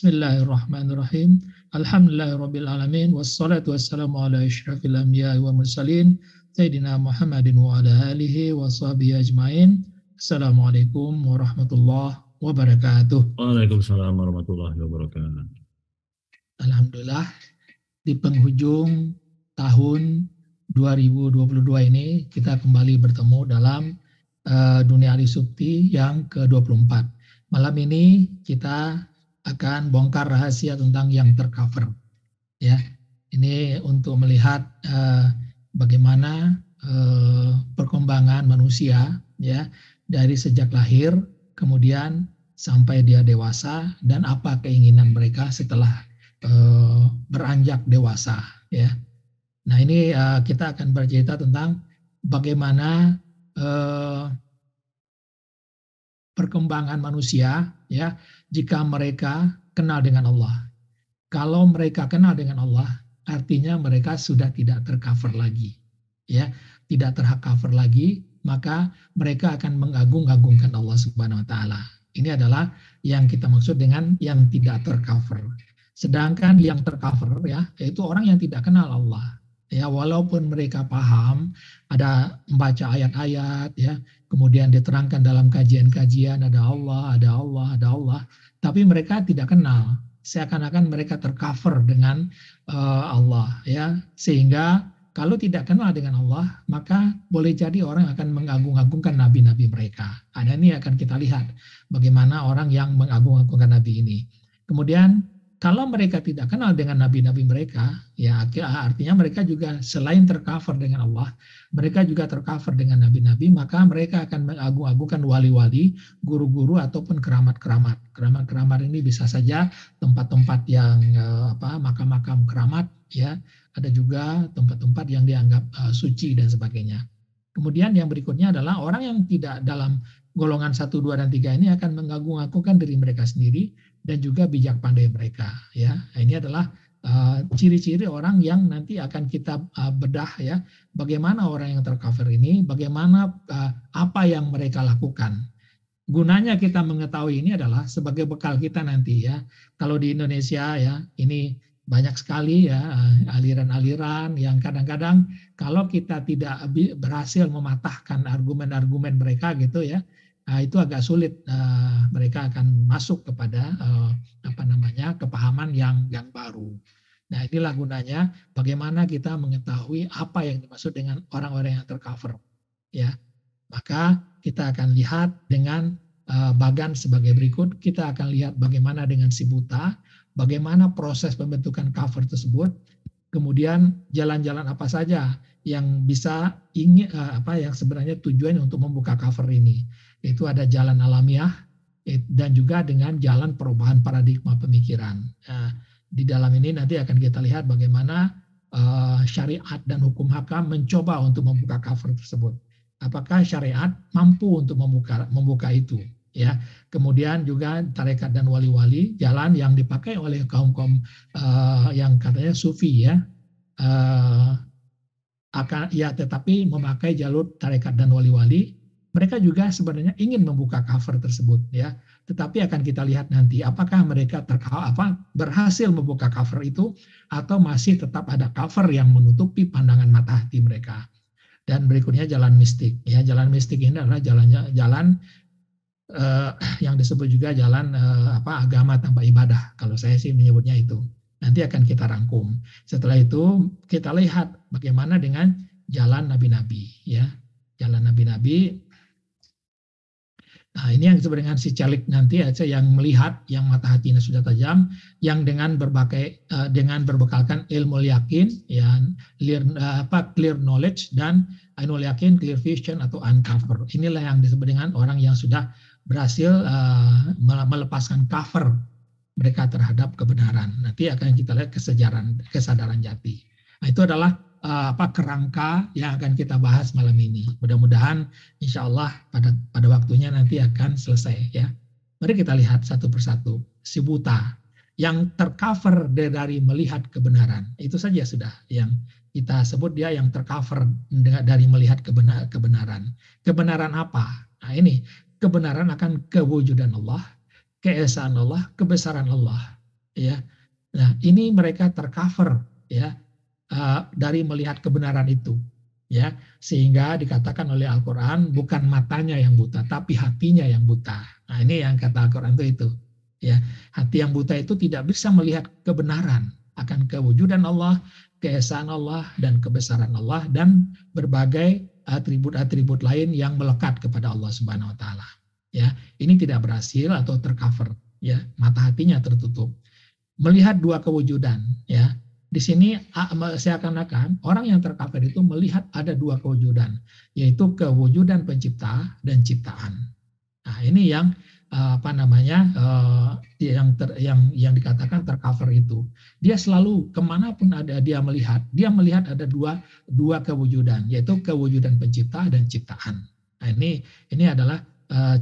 Bismillahirrahmanirrahim. Alhamdulillahirrabbilalamin. Wassalatu wassalamu ala asyrafil anbiya'i wa mursalin. Sayyidina Muhammadin wa ala alihi wa sahbihi ajmain. Assalamualaikum warahmatullahi wabarakatuh. Waalaikumsalam warahmatullahi wabarakatuh. Alhamdulillah, di penghujung tahun 2022 ini kita kembali bertemu dalam Dunia Alisukti yang ke-24. Malam ini kita akan bongkar rahasia tentang yang tercover. Ya, ini untuk melihat bagaimana perkembangan manusia ya dari sejak lahir kemudian sampai dia dewasa dan apa keinginan mereka setelah beranjak dewasa ya. Nah ini kita akan bercerita tentang bagaimana perkembangan manusia ya jika mereka kenal dengan Allah. Kalau mereka kenal dengan Allah, artinya mereka sudah tidak tercover lagi. Ya, tidak tercover lagi, maka mereka akan mengagung-agungkan Allah Subhanahu wa taala. Ini adalah yang kita maksud dengan yang tidak tercover. Sedangkan yang tercover ya, yaitu orang yang tidak kenal Allah. Ya, walaupun mereka paham, ada membaca ayat-ayat ya, kemudian diterangkan dalam kajian-kajian ada Allah, ada Allah, ada Allah, tapi mereka tidak kenal. Seakan-akan mereka tercover dengan Allah ya, sehingga kalau tidak kenal dengan Allah, maka boleh jadi orang akan mengagung-agungkan nabi-nabi mereka. Nah, ini akan kita lihat bagaimana orang yang mengagung-agungkan nabi ini. Kemudian kalau mereka tidak kenal dengan nabi-nabi mereka, ya artinya mereka juga selain tercover dengan Allah, mereka juga tercover dengan nabi-nabi, maka mereka akan mengagung-agungkan wali-wali, guru-guru ataupun keramat-keramat. Keramat-keramat ini bisa saja tempat-tempat yang makam-makam keramat, ya. Ada juga tempat-tempat yang dianggap suci dan sebagainya. Kemudian yang berikutnya adalah orang yang tidak dalam golongan 1, 2, dan 3 ini akan mengagung-agungkan diri mereka sendiri dan juga bijak pandai mereka ya. Ini adalah ciri-ciri orang yang nanti akan kita bedah ya, bagaimana orang yang tercover ini, bagaimana apa yang mereka lakukan. Gunanya kita mengetahui ini adalah sebagai bekal kita nanti ya. Kalau di Indonesia ya, ini banyak sekali ya aliran-aliran yang kadang-kadang kalau kita tidak berhasil mematahkan argumen-argumen mereka gitu ya, itu agak sulit, mereka akan masuk kepada kepahaman yang baru. Nah inilah gunanya bagaimana kita mengetahui apa yang dimaksud dengan orang-orang yang tercover ya. Maka kita akan lihat dengan bagan sebagai berikut. Kita akan lihat bagaimana dengan si buta, bagaimana proses pembentukan cover tersebut, kemudian jalan-jalan apa saja yang bisa yang sebenarnya tujuan untuk membuka cover ini. Itu ada jalan alamiah dan juga dengan jalan perubahan paradigma pemikiran. Nah, di dalam ini nanti akan kita lihat bagaimana syariat dan hukum hakam mencoba untuk membuka cover tersebut. Apakah syariat mampu untuk membuka itu? Ya, kemudian juga tarekat dan wali-wali, jalan yang dipakai oleh kaum-kaum yang katanya sufi ya, tetapi memakai jalur tarekat dan wali-wali. Mereka juga sebenarnya ingin membuka cover tersebut ya, tetapi akan kita lihat nanti apakah mereka berhasil membuka cover itu atau masih tetap ada cover yang menutupi pandangan mata hati mereka. Dan berikutnya jalan mistik ya, jalan mistik ini adalah jalan yang disebut juga jalan agama tanpa ibadah, kalau saya sih menyebutnya itu. Nanti akan kita rangkum. Setelah itu kita lihat bagaimana dengan jalan nabi-nabi ya, jalan nabi-nabi. Nah ini yang disebut dengan si calik nanti aja, yang melihat, yang mata hatinya sudah tajam, yang dengan berbekalkan ilmu yakin, ya, clear knowledge, dan ainul yakin, clear vision atau uncover. Inilah yang disebut dengan orang yang sudah berhasil melepaskan cover mereka terhadap kebenaran. Nanti akan kita lihat kesadaran jati. Nah itu adalah kerangka yang akan kita bahas malam ini. Mudah-mudahan insya Allah pada waktunya nanti akan selesai ya. Mari kita lihat satu persatu. Si buta yang tercover dari melihat kebenaran, itu saja sudah yang kita sebut dia yang tercover dari melihat kebenaran. Kebenaran apa? Nah ini kebenaran akan kewujudan Allah, keesaan Allah, kebesaran Allah. ya. Nah, ini mereka tercover ya dari melihat kebenaran itu, ya, sehingga dikatakan oleh Al-Quran bukan matanya yang buta, tapi hatinya yang buta. Nah, ini yang kata Al-Quran itu, ya, hati yang buta itu tidak bisa melihat kebenaran akan kewujudan Allah, keesaan Allah dan kebesaran Allah dan berbagai atribut-atribut lain yang melekat kepada Allah Subhanahu Wa Taala. Ya, ini tidak berhasil atau tercover, ya, mata hatinya tertutup. Melihat dua kewujudan, ya. Di sini seakan-akan orang yang tercover itu melihat ada dua kewujudan, yaitu kewujudan pencipta dan ciptaan. Nah, ini yang yang dikatakan tercover itu. Dia selalu kemanapun dia melihat ada dua kewujudan, yaitu kewujudan pencipta dan ciptaan. Nah, ini adalah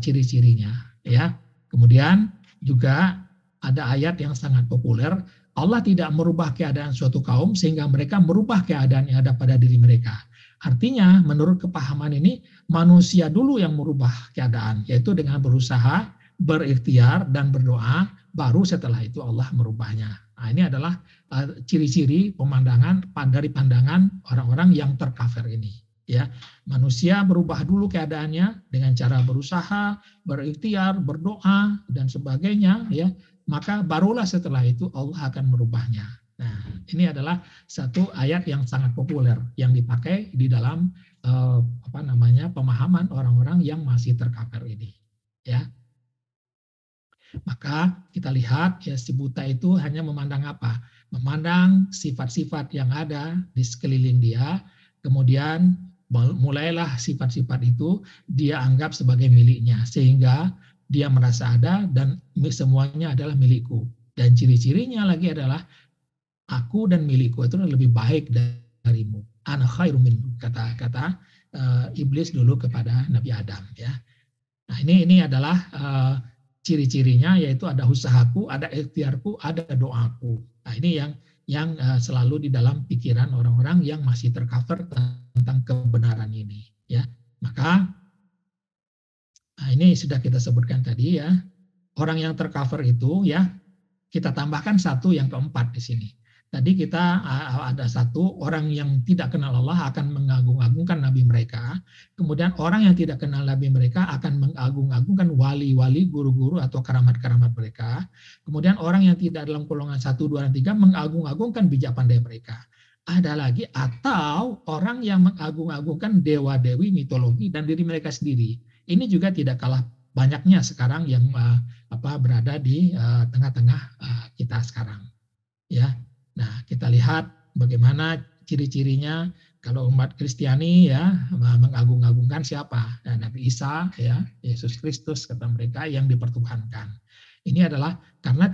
ciri-cirinya, ya. Kemudian juga ada ayat yang sangat populer, Allah tidak merubah keadaan suatu kaum sehingga mereka merubah keadaan yang ada pada diri mereka. Artinya menurut kepahaman ini manusia dulu yang merubah keadaan, yaitu dengan berusaha, berikhtiar dan berdoa, baru setelah itu Allah merubahnya. Nah, ini adalah ciri-ciri pemandangan dari pandangan orang-orang yang tercover ini. Ya, manusia berubah dulu keadaannya dengan cara berusaha, berikhtiar, berdoa dan sebagainya, ya. Maka barulah setelah itu Allah akan merubahnya. Nah, ini adalah satu ayat yang sangat populer yang dipakai di dalam pemahaman orang-orang yang masih tercover ini, ya. Maka kita lihat ya, si buta itu hanya memandang apa? Memandang sifat-sifat yang ada di sekeliling dia, kemudian mulailah sifat-sifat itu dia anggap sebagai miliknya, sehingga dia merasa ada dan semuanya adalah milikku. Dan ciri-cirinya lagi adalah aku dan milikku itu lebih baik darimu. Ana khairum minhu, kata iblis dulu kepada Nabi Adam, ya. Nah, ini adalah ciri-cirinya, yaitu ada usahaku, ada ikhtiarku, ada doaku. Nah, ini yang selalu di dalam pikiran orang-orang yang masih tercover tentang kebenaran ini, ya. Maka nah, ini sudah kita sebutkan tadi, ya. Orang yang tercover itu, ya, kita tambahkan satu yang keempat di sini. Tadi kita ada satu, orang yang tidak kenal Allah akan mengagung-agungkan nabi mereka. Kemudian orang yang tidak kenal nabi mereka akan mengagung-agungkan wali-wali, guru-guru atau keramat-keramat mereka. Kemudian orang yang tidak dalam golongan 1, 2, dan 3 mengagung-agungkan bijak pandai mereka. Ada lagi, atau orang yang mengagung-agungkan dewa-dewi, mitologi, dan diri mereka sendiri. Ini juga tidak kalah banyaknya sekarang yang berada di tengah-tengah kita sekarang, ya. Nah, kita lihat bagaimana ciri-cirinya kalau umat Kristiani, ya, mengagung-agungkan siapa? Nah, Nabi Isa, ya, Yesus Kristus kata mereka yang dipertuhankan. Ini adalah karena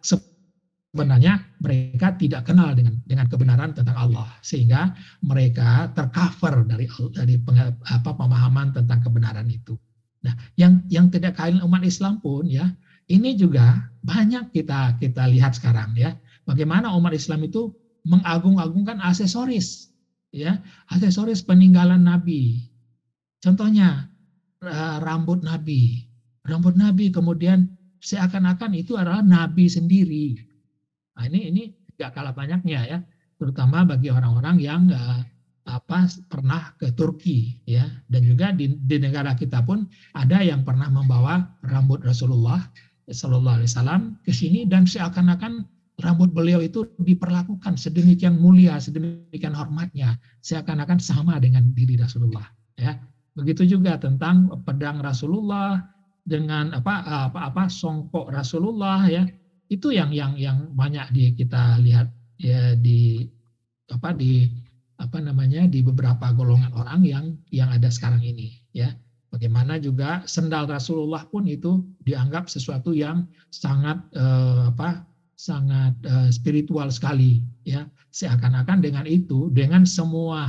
sebenarnya mereka tidak kenal dengan kebenaran tentang Allah, sehingga mereka tercover dari pemahaman tentang kebenaran itu. Nah, yang tidak kalah umat Islam pun, ya, ini juga banyak kita lihat sekarang, ya. Bagaimana umat Islam itu mengagung-agungkan aksesoris, ya, aksesoris peninggalan Nabi. Contohnya rambut Nabi, kemudian seakan-akan itu adalah Nabi sendiri. Nah, ini tidak kalah banyaknya, ya, terutama bagi orang-orang yang pernah ke Turki, ya, dan juga di negara kita pun ada yang pernah membawa rambut Rasulullah Sallallahu Alaihi Wasallam ke sini, dan seakan-akan rambut beliau itu diperlakukan sedemikian mulia, sedemikian hormatnya, seakan-akan sama dengan diri Rasulullah, ya. Begitu juga tentang pedang Rasulullah dengan songkok Rasulullah, ya. Itu yang banyak kita lihat, ya, di beberapa golongan orang yang ada sekarang ini, ya. Bagaimana juga sendal Rasulullah pun itu dianggap sesuatu yang sangat sangat spiritual sekali, ya. Seakan-akan dengan itu, dengan semua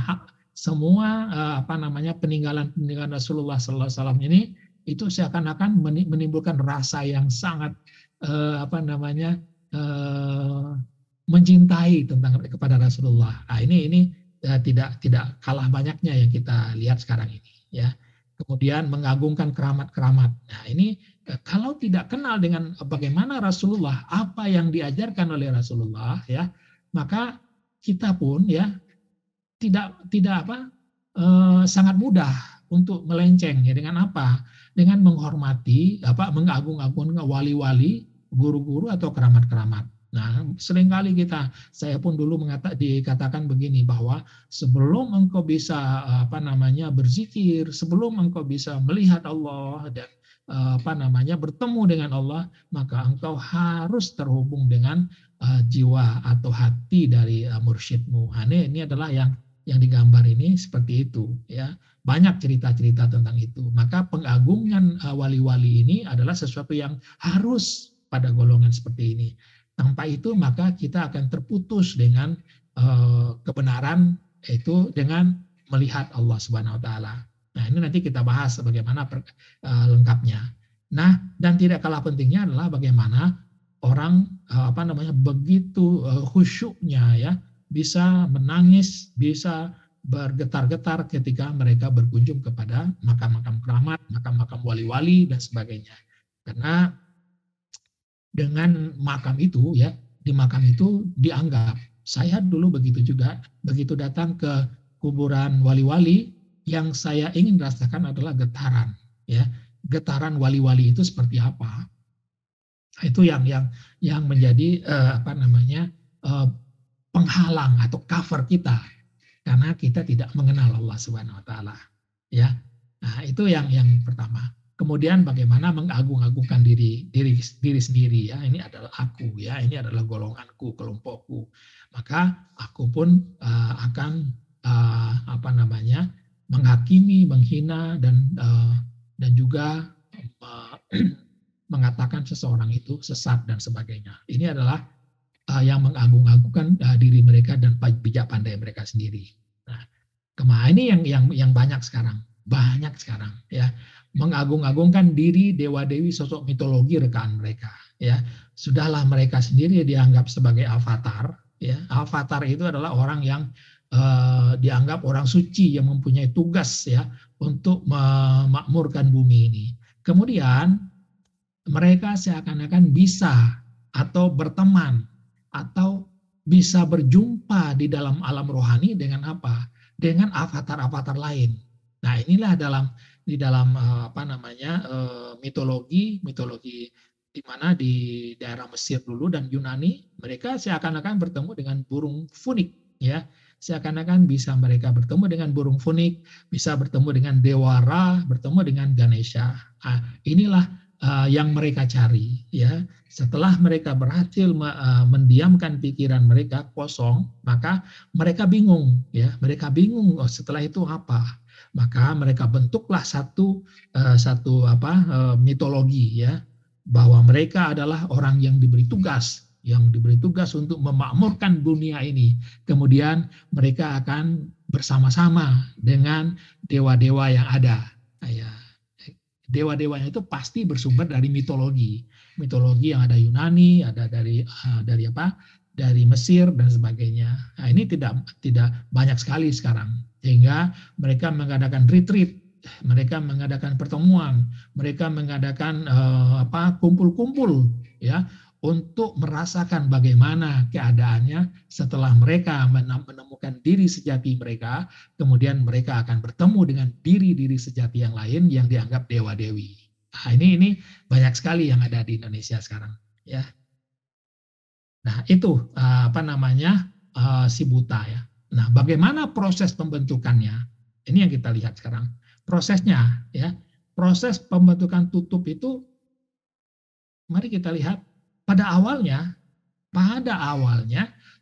peninggalan Rasulullah Sallallahu Alaihi Wasallam ini, itu seakan-akan menimbulkan rasa yang sangat mencintai kepada Rasulullah. Nah, ini tidak kalah banyaknya yang kita lihat sekarang ini, ya. Kemudian mengagungkan keramat-keramat. Nah, ini kalau tidak kenal dengan bagaimana Rasulullah, apa yang diajarkan oleh Rasulullah, ya, maka kita pun ya tidak sangat mudah untuk melenceng ya dengan apa? Dengan menghormati mengagung-agungkan wali-wali, guru-guru atau keramat-keramat. Nah, seringkali saya pun dulu dikatakan begini bahwa sebelum engkau bisa berzikir, sebelum engkau bisa melihat Allah dan bertemu dengan Allah, maka engkau harus terhubung dengan jiwa atau hati dari mursyidmu. Ini adalah yang digambar ini seperti itu, ya. Banyak cerita-cerita tentang itu. Maka pengagungan wali-wali ini adalah sesuatu yang harus pada golongan seperti ini. Tanpa itu maka kita akan terputus dengan kebenaran, yaitu dengan melihat Allah Subhanahu wa taala. Nah, ini nanti kita bahas bagaimana lengkapnya. Nah, dan tidak kalah pentingnya adalah bagaimana orang begitu khusyuknya ya, bisa menangis, bisa bergetar-getar ketika mereka berkunjung kepada makam-makam keramat, makam-makam wali-wali dan sebagainya. Karena dengan makam itu ya, di makam itu dianggap, saya dulu begitu juga, begitu datang ke kuburan wali-wali, yang saya ingin rasakan adalah getaran, ya. Getaran wali-wali itu seperti apa? Itu yang menjadi penghalang atau cover kita, karena kita tidak mengenal Allah Subhanahu wa taala, ya. Nah, itu yang pertama. Kemudian bagaimana mengagung-agungkan diri sendiri, ya. Ini adalah aku, ya. Ini adalah golonganku, kelompokku. Maka aku pun akan menghakimi, menghina dan juga mengatakan seseorang itu sesat dan sebagainya. Ini adalah yang mengagung-agungkan diri mereka dan bijak pandai mereka sendiri. Nah, ini yang banyak sekarang, ya, mengagung-agungkan diri dewa-dewi, sosok mitologi rekaan mereka, ya. Sudahlah mereka sendiri dianggap sebagai avatar, ya. Avatar itu adalah orang yang dianggap orang suci yang mempunyai tugas ya untuk memakmurkan bumi ini. Kemudian mereka seakan-akan bisa atau berteman atau bisa berjumpa di dalam alam rohani dengan apa? Dengan avatar-avatar lain. Nah, inilah di dalam mitologi di mana di daerah Mesir dulu dan Yunani, mereka seakan-akan bertemu dengan burung funik, ya. Seakan-akan bisa mereka bertemu dengan burung funik, bisa bertemu dengan Dewa Ra, bertemu dengan Ganesha. Inilah yang mereka cari, ya. Setelah mereka berhasil mendiamkan pikiran mereka kosong, maka mereka bingung, ya. Mereka bingung, setelah itu apa? Maka mereka bentuklah satu mitologi, ya, bahwa mereka adalah orang yang diberi tugas untuk memakmurkan dunia ini. Kemudian mereka akan bersama-sama dengan dewa-dewa yang ada. Ya, dewa-dewanya itu pasti bersumber dari mitologi yang ada Yunani, ada dari Mesir dan sebagainya. Nah, ini tidak banyak sekali sekarang, sehingga mereka mengadakan retreat, mereka mengadakan pertemuan, mereka mengadakan kumpul-kumpul, ya, untuk merasakan bagaimana keadaannya setelah mereka menemukan diri sejati mereka, kemudian mereka akan bertemu dengan diri-diri sejati yang lain yang dianggap dewa-dewi. Nah, ini banyak sekali yang ada di Indonesia sekarang, ya. Nah, itu si buta, ya. Nah, bagaimana proses pembentukannya? Ini yang kita lihat sekarang. Prosesnya, ya. Proses pembentukan tutup itu, mari kita lihat. Pada awalnya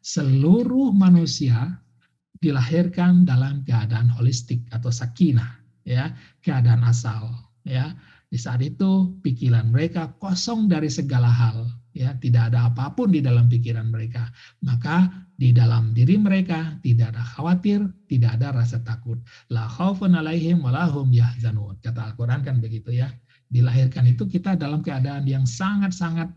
seluruh manusia dilahirkan dalam keadaan holistik atau sakinah, ya, keadaan asal, ya. Di saat itu pikiran mereka kosong dari segala hal, ya, tidak ada apapun di dalam pikiran mereka. Maka di dalam diri mereka tidak ada khawatir, tidak ada rasa takut. La khaufun alaihim wa lahum yahzanun. Kata Al-Qur'an kan begitu, ya. Dilahirkan itu kita dalam keadaan yang sangat-sangat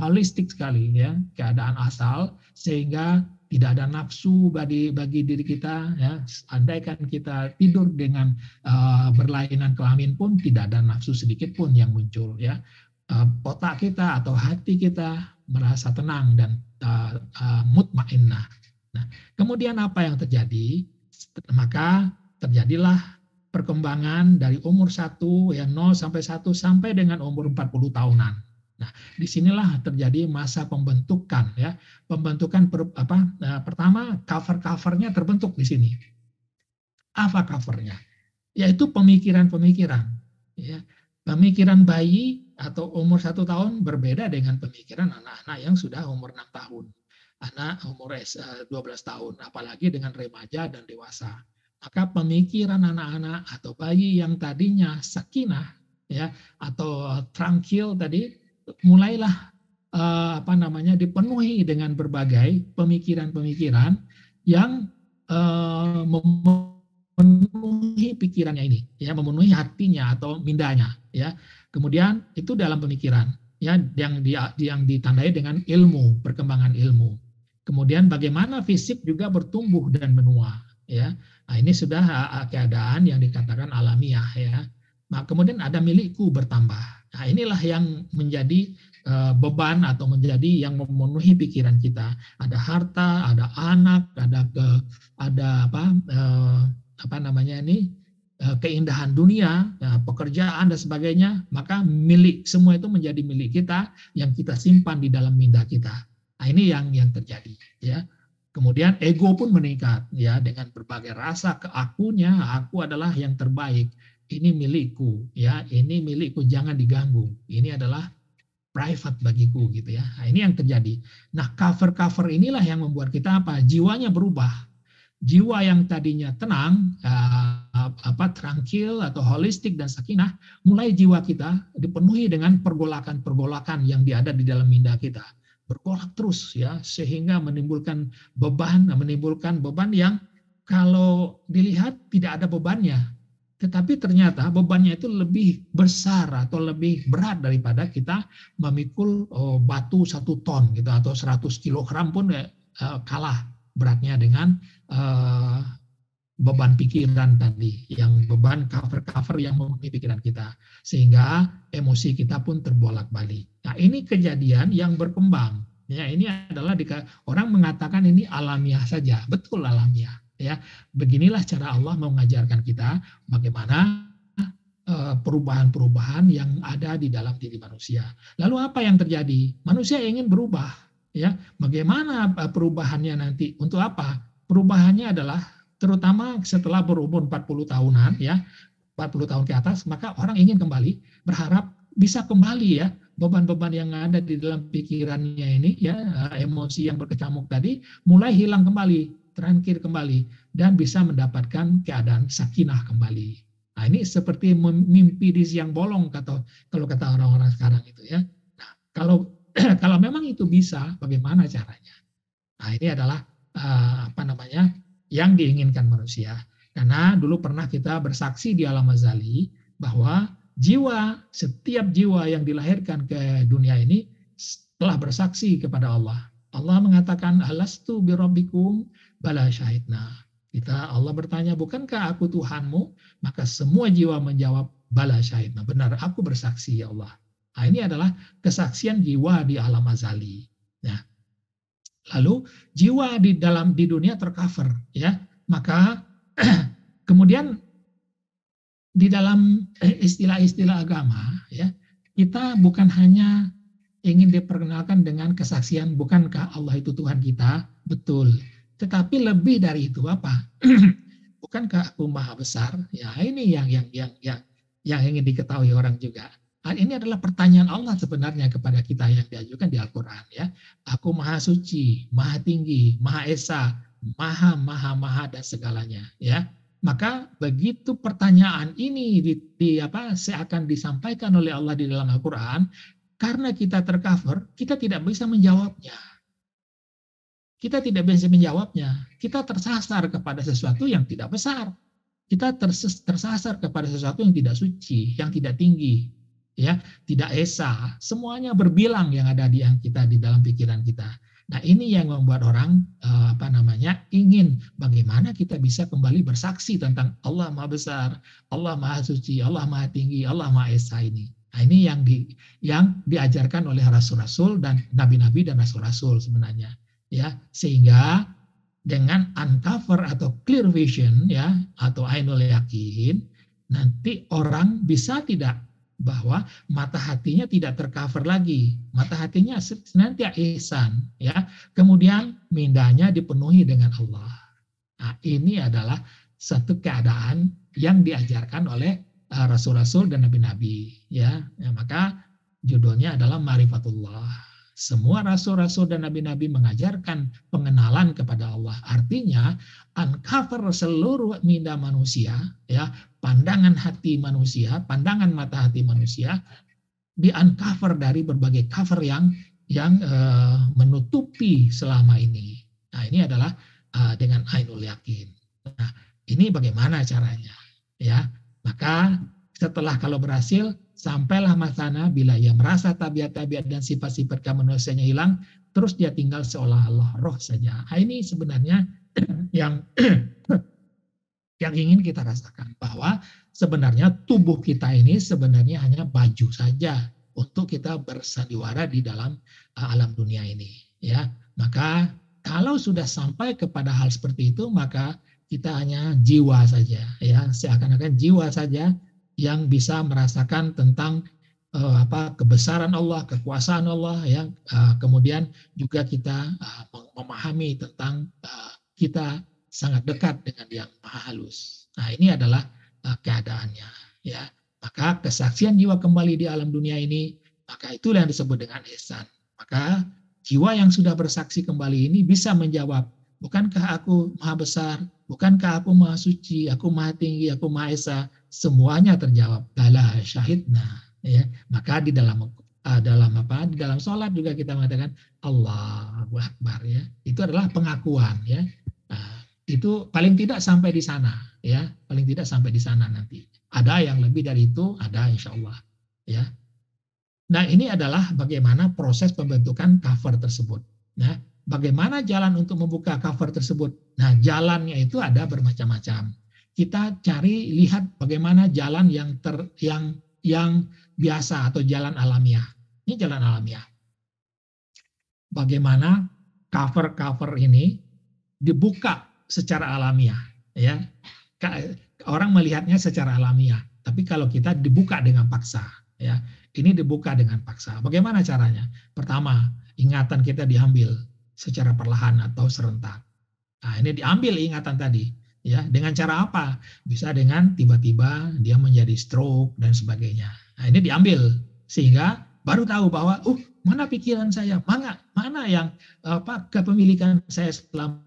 holistik sekali, ya, keadaan asal, sehingga tidak ada nafsu bagi diri kita, ya. Andaikan kita tidur dengan berlainan kelamin pun tidak ada nafsu sedikit pun yang muncul, ya. Otak kita atau hati kita merasa tenang dan mutmainnah. Nah, kemudian apa yang terjadi? Maka terjadilah perkembangan dari umur 1, ya 0 sampai 1 sampai dengan umur 40 tahunan. Nah, disinilah terjadi masa pembentukan, ya. Pembentukan pertama cover-covernya terbentuk di sini. Apa covernya? Yaitu pemikiran-pemikiran, ya. Pemikiran bayi atau umur 1 tahun berbeda dengan pemikiran anak-anak yang sudah umur 6 tahun. Anak umur 12 tahun, apalagi dengan remaja dan dewasa. Maka pemikiran anak-anak atau bayi yang tadinya sakinah, ya, atau tranquil tadi, mulailah dipenuhi dengan berbagai pemikiran-pemikiran yang memenuhi pikirannya ini, ya, memenuhi hatinya atau mindanya, ya. Kemudian itu dalam pemikiran, ya, yang ditandai dengan ilmu, perkembangan ilmu. Kemudian bagaimana fisik juga bertumbuh dan menua, ya. Nah, ini sudah keadaan yang dikatakan alamiah, ya. Nah, kemudian ada milikku bertambah. Nah, inilah yang menjadi beban atau menjadi yang memenuhi pikiran kita. Ada harta, ada anak, keindahan dunia, pekerjaan dan sebagainya. Maka milik semua itu menjadi milik kita yang kita simpan di dalam minda kita. Nah, ini yang terjadi, ya. Kemudian ego pun meningkat, ya, dengan berbagai rasa keakunya, aku adalah yang terbaik. Ini milikku, ya, ini milikku, jangan diganggu. Ini adalah private bagiku, gitu, ya. Nah, ini yang terjadi. Nah, cover-cover inilah yang membuat kita jiwanya berubah. Jiwa yang tadinya tenang, tranquil atau holistik dan sakinah, mulai jiwa kita dipenuhi dengan pergolakan-pergolakan yang ada di dalam minda kita. Bergolak terus, ya, sehingga menimbulkan beban yang kalau dilihat tidak ada bebannya, tetapi ternyata bebannya itu lebih besar atau lebih berat daripada kita memikul batu 1 ton gitu, atau 100 kilogram pun kalah beratnya dengan beban pikiran tadi, yang beban cover-cover yang memenuhi pikiran kita, sehingga emosi kita pun terbolak-balik. Nah, ini kejadian yang berkembang. Ya, ini adalah orang mengatakan ini alamiah saja, betul alamiah. Ya, beginilah cara Allah mengajarkan kita bagaimana perubahan-perubahan yang ada di dalam diri manusia. Lalu apa yang terjadi? Manusia ingin berubah. Ya, bagaimana perubahannya nanti? Untuk apa? Perubahannya adalah terutama setelah berumur 40 tahunan, ya, 40 tahun ke atas, maka orang ingin kembali, berharap bisa kembali, ya, beban-beban yang ada di dalam pikirannya ini, ya, emosi yang berkecamuk tadi, mulai hilang kembali, tranquil kembali, dan bisa mendapatkan keadaan sakinah kembali. Nah, ini seperti mimpi di siang bolong, kalau kata orang-orang sekarang itu, ya. Nah, kalau memang itu bisa, bagaimana caranya? Nah, ini adalah yang diinginkan manusia. Karena dulu pernah kita bersaksi di alam azali bahwa setiap jiwa yang dilahirkan ke dunia ini telah bersaksi kepada Allah. Allah mengatakan, alastu birabbikum, bala syahidna. Allah bertanya, bukankah aku Tuhanmu? Maka semua jiwa menjawab, bala syahidna. Benar, aku bersaksi, ya Allah. Nah, ini adalah kesaksian jiwa di alam azali. Nah, lalu jiwa di dunia tercover, ya. Maka kemudian di dalam istilah-istilah agama, ya, kita bukan hanya ingin diperkenalkan dengan kesaksian bukankah Allah itu Tuhan kita, betul. Tetapi lebih dari itu apa? Bukankah Aku Maha Besar? Ya, ini yang ingin diketahui orang juga. Ini adalah pertanyaan Allah sebenarnya kepada kita yang diajukan di Al-Quran, ya. Aku Maha Suci, Maha Tinggi, Maha Esa, Maha dan segalanya, ya. Maka begitu pertanyaan ini seakan disampaikan oleh Allah di dalam Al-Quran, karena kita tercover, kita tidak bisa menjawabnya. Kita tidak bisa menjawabnya. Kita tersasar kepada sesuatu yang tidak besar. Kita tersasar kepada sesuatu yang tidak suci, yang tidak tinggi, ya, tidak esa, semuanya berbilang yang ada di dalam pikiran kita. Nah ini yang membuat orang ingin bagaimana kita bisa kembali bersaksi tentang Allah Maha Besar, Allah Maha Suci, Allah Maha Tinggi, Allah Maha Esa ini. Nah ini yang diajarkan oleh rasul-rasul dan nabi-nabi dan rasul-rasul sebenarnya, ya, sehingga dengan uncover atau clear vision, ya, atau ainul yakin, nanti orang bisa tidak bahwa mata hatinya tidak tercover lagi, mata hatinya senantiasa ihsan, ya, kemudian mindanya dipenuhi dengan Allah. Nah ini adalah satu keadaan yang diajarkan oleh rasul-rasul dan nabi-nabi, ya. Maka judulnya adalah Ma'rifatullah. Semua rasul-rasul dan nabi-nabi mengajarkan pengenalan kepada Allah. Artinya uncover seluruh minda manusia, ya, pandangan hati manusia, pandangan mata hati manusia, di uncover dari berbagai cover yang menutupi selama ini. Nah ini adalah dengan ainul yakin. Nah ini bagaimana caranya, ya? Maka setelah kalau berhasil, sampailah masana bila ia merasa tabiat-tabiat dan sifat-sifat kemanusiaannya hilang, terus dia tinggal seolah-olah roh saja. Nah, ini sebenarnya yang ingin kita rasakan, bahwa sebenarnya tubuh kita ini sebenarnya hanya baju saja untuk kita bersandiwara di dalam alam dunia ini, ya. Maka kalau sudah sampai kepada hal seperti itu, maka kita hanya jiwa saja, ya, seakan-akan jiwa saja yang bisa merasakan tentang kebesaran Allah, kekuasaan Allah, ya. Kemudian juga kita memahami tentang kita sangat dekat dengan yang maha halus. Nah ini adalah keadaannya, ya. Maka kesaksian jiwa kembali di alam dunia ini, maka itulah yang disebut dengan ihsan. Maka jiwa yang sudah bersaksi kembali ini bisa menjawab, bukankah aku maha besar, bukankah aku maha suci, aku maha tinggi, aku maha esa. Semuanya terjawab, bala syahidna, ya. Maka di dalam sholat juga kita mengatakan Allahu Akbar, ya. Itu adalah pengakuan, ya. Nah, itu paling tidak sampai di sana, ya. Paling tidak sampai di sana nanti. Ada yang lebih dari itu, ada insya Allah, ya. Nah ini adalah bagaimana proses pembentukan cover tersebut. Nah, bagaimana jalan untuk membuka cover tersebut? Nah, jalannya itu ada bermacam-macam. Kita cari lihat bagaimana jalan yang biasa atau jalan alamiah. Ini jalan alamiah. Bagaimana cover-cover ini dibuka secara alamiah, ya. Orang melihatnya secara alamiah, tapi kalau kita dibuka dengan paksa, ya. Ini dibuka dengan paksa. Bagaimana caranya? Pertama, ingatan kita diambil secara perlahan atau serentak. Nah, ini diambil ingatan tadi, ya. Dengan cara apa? Bisa dengan tiba-tiba dia menjadi stroke dan sebagainya. Nah, ini diambil sehingga baru tahu bahwa mana pikiran saya, mana yang kepemilikan saya selama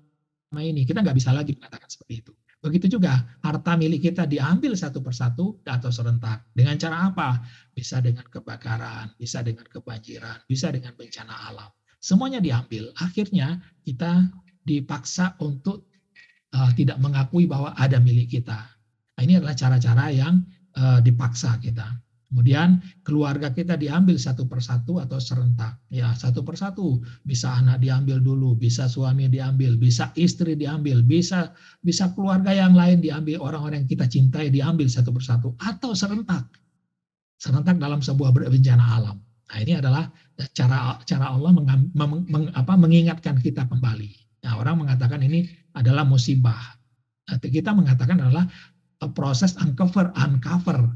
ini. Kita nggak bisa lagi mengatakan seperti itu. Begitu juga harta milik kita diambil satu persatu atau serentak. Dengan cara apa? Bisa dengan kebakaran, bisa dengan kebanjiran, bisa dengan bencana alam. Semuanya diambil. Akhirnya kita dipaksa untuk tidak mengakui bahwa ada milik kita. Nah, ini adalah cara-cara yang dipaksa kita. Kemudian keluarga kita diambil satu persatu atau serentak. Ya, satu persatu. Bisa anak diambil dulu, bisa suami diambil, bisa istri diambil, bisa keluarga yang lain diambil, orang-orang yang kita cintai diambil satu persatu atau serentak. Serentak dalam sebuah bencana alam. Nah, ini adalah cara Allah mengingatkan kita kembali. Nah, orang mengatakan ini adalah musibah. Kita mengatakan adalah proses uncover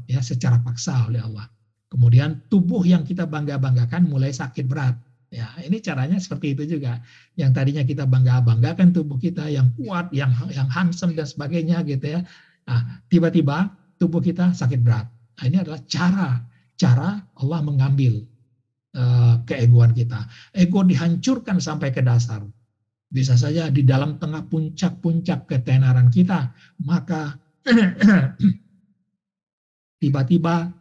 ya secara paksa oleh Allah. Kemudian tubuh yang kita banggakan mulai sakit berat. Ya, ini caranya seperti itu juga. Yang tadinya kita banggakan tubuh kita yang kuat, yang handsome dan sebagainya gitu ya. Nah, tiba-tiba tubuh kita sakit berat. Nah, ini adalah cara Allah mengambil keegoan kita. Ego dihancurkan sampai ke dasar. Bisa saja di dalam tengah puncak-puncak ketenaran kita, maka tiba-tiba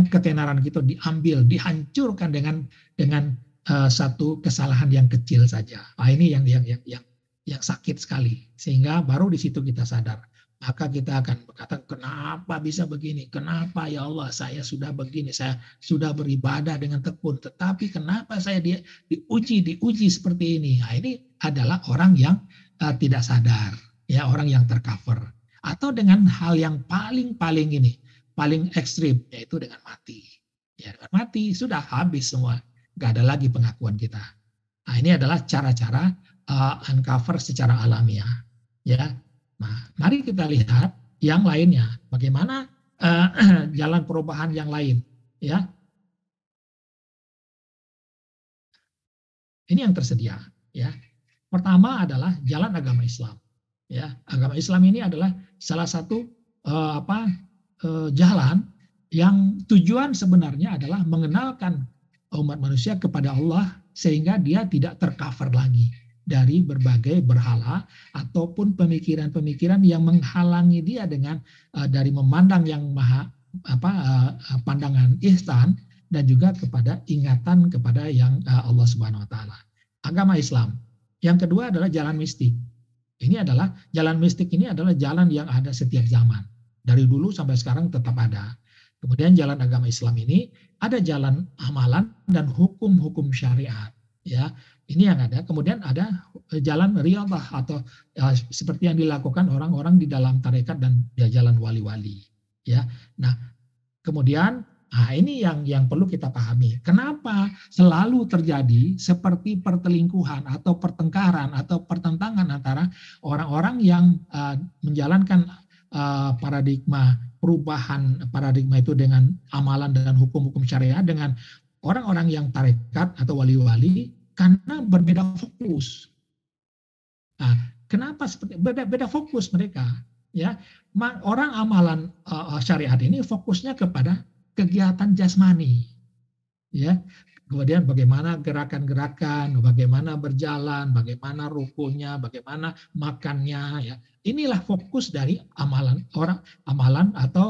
ketenaran kita diambil, dihancurkan dengan satu kesalahan yang kecil saja. Nah, ini yang sakit sekali. Sehingga baru di situ kita sadar maka kita akan berkata, kenapa bisa begini? Kenapa ya Allah saya sudah begini, saya sudah beribadah dengan tekun, tetapi kenapa saya diuji seperti ini? Nah, ini adalah orang yang tidak sadar, ya, orang yang tercover. Atau dengan hal yang paling ekstrim, yaitu dengan mati. Ya, dengan mati sudah habis semua, nggak ada lagi pengakuan kita. Nah, ini adalah cara-cara uncover secara alamiah, ya. Nah, mari kita lihat yang lainnya, bagaimana jalan perubahan yang lain, ya. Ini yang tersedia, ya. Pertama adalah jalan agama Islam, ya. Agama Islam ini adalah salah satu jalan yang tujuan sebenarnya adalah mengenalkan umat manusia kepada Allah sehingga dia tidak tercover lagi dari berbagai berhala ataupun pemikiran-pemikiran yang menghalangi dia dengan dari memandang yang pandangan ihsan dan juga kepada ingatan kepada yang Allah Subhanahu wa taala. Agama Islam. Yang kedua adalah jalan mistik. Jalan mistik ini adalah jalan yang ada setiap zaman. Dari dulu sampai sekarang tetap ada. Kemudian jalan agama Islam ini ada jalan amalan dan hukum-hukum syariat, ya. Ini yang ada. Kemudian ada jalan riyadhah atau seperti yang dilakukan orang-orang di dalam tarekat dan jalan wali-wali, ya. Nah, kemudian ini yang perlu kita pahami. Kenapa selalu terjadi seperti pertelingkuhan atau pertengkaran atau pertentangan antara orang-orang yang menjalankan perubahan paradigma itu dengan amalan dan hukum-hukum syariat dengan orang-orang yang tarekat atau wali-wali, karena berbeda fokus. Nah, kenapa seperti beda fokus mereka? Ya, orang amalan syariat ini fokusnya kepada kegiatan jasmani, ya. Kemudian bagaimana gerakan-gerakan, bagaimana berjalan, bagaimana rukunya, bagaimana makannya, ya. Inilah fokus dari amalan atau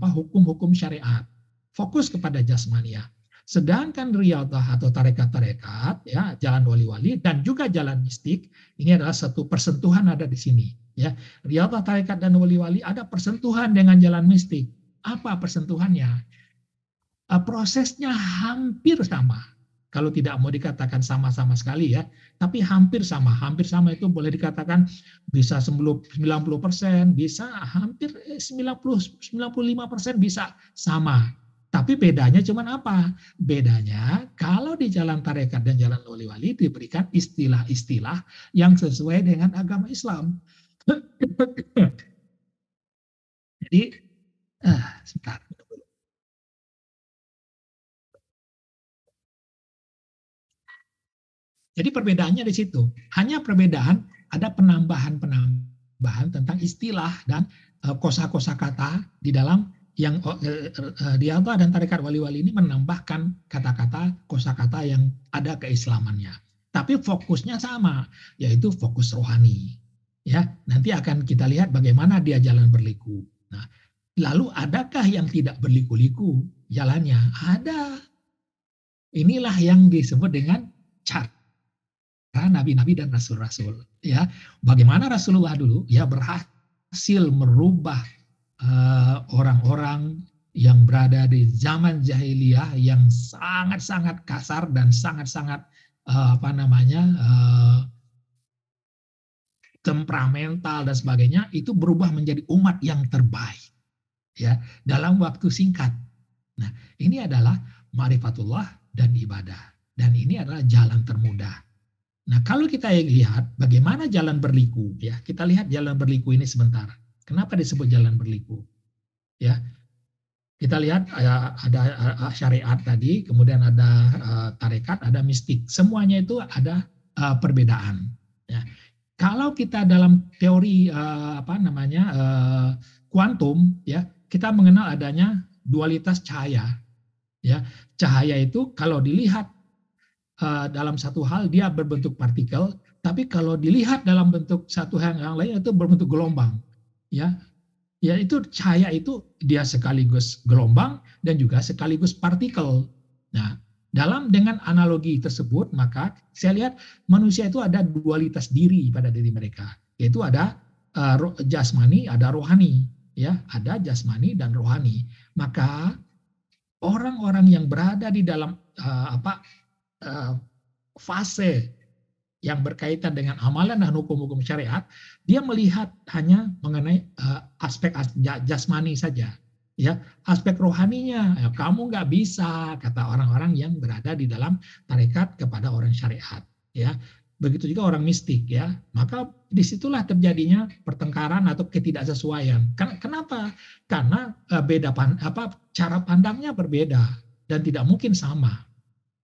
hukum-hukum syariat. Fokus kepada jasmania. Sedangkan riyadhah atau tarekat-tarekat, ya, jalan wali-wali dan juga jalan mistik, ini adalah satu persentuhan ada di sini, ya. Riyadhah, tarekat dan wali-wali ada persentuhan dengan jalan mistik. Apa persentuhannya? Prosesnya hampir sama. Kalau tidak mau dikatakan sama-sama sekali, ya, tapi hampir sama. Hampir sama itu boleh dikatakan bisa 90%, bisa hampir 95% bisa sama. Tapi bedanya cuma apa? Bedanya kalau di jalan tarekat dan jalan wali-wali diberikan istilah-istilah yang sesuai dengan agama Islam. Jadi, sebentar. Jadi perbedaannya di situ. Hanya perbedaan, ada penambahan tentang istilah dan kosa-kosa kata di dalam yang riyadhah dan tarekat wali-wali ini menambahkan kata-kata, kosakata yang ada keislamannya. Tapi fokusnya sama, yaitu fokus rohani. Ya, nanti akan kita lihat bagaimana dia jalan berliku. Nah, lalu adakah yang tidak berliku-liku jalannya? Ada. Inilah yang disebut dengan cara nabi-nabi dan rasul-rasul. Ya, bagaimana Rasulullah dulu ya berhasil merubah orang-orang yang berada di zaman jahiliyah yang sangat-sangat kasar dan sangat-sangat temperamental dan sebagainya, itu berubah menjadi umat yang terbaik, ya, dalam waktu singkat. Nah, ini adalah ma'rifatullah dan ibadah, dan ini adalah jalan termudah. Nah, kalau kita lihat bagaimana jalan berliku, ya, kita lihat jalan berliku ini sebentar. Kenapa disebut jalan berliku? Ya, kita lihat ada syariat tadi, kemudian ada tarekat, ada mistik. Semuanya itu ada perbedaan. Ya. Kalau kita dalam teori kuantum, ya, kita mengenal adanya dualitas cahaya. Ya, cahaya itu kalau dilihat dalam satu hal dia berbentuk partikel, tapi kalau dilihat dalam bentuk satu hal yang lain itu berbentuk gelombang. Ya, itu cahaya itu dia sekaligus gelombang dan juga sekaligus partikel. Nah, dengan analogi tersebut, maka saya lihat manusia itu ada dualitas diri pada diri mereka, yaitu ada jasmani, ada rohani, ya, ada jasmani dan rohani. Maka orang-orang yang berada di dalam fase yang berkaitan dengan amalan dan hukum-hukum syariat, dia melihat hanya mengenai aspek jasmani saja. Ya, aspek rohaninya, ya, kamu nggak bisa, kata orang-orang yang berada di dalam tarekat kepada orang syariat. Ya, begitu juga orang mistik, ya. Maka disitulah terjadinya pertengkaran atau ketidaksesuaian. Kenapa? Karena cara pandangnya berbeda dan tidak mungkin sama.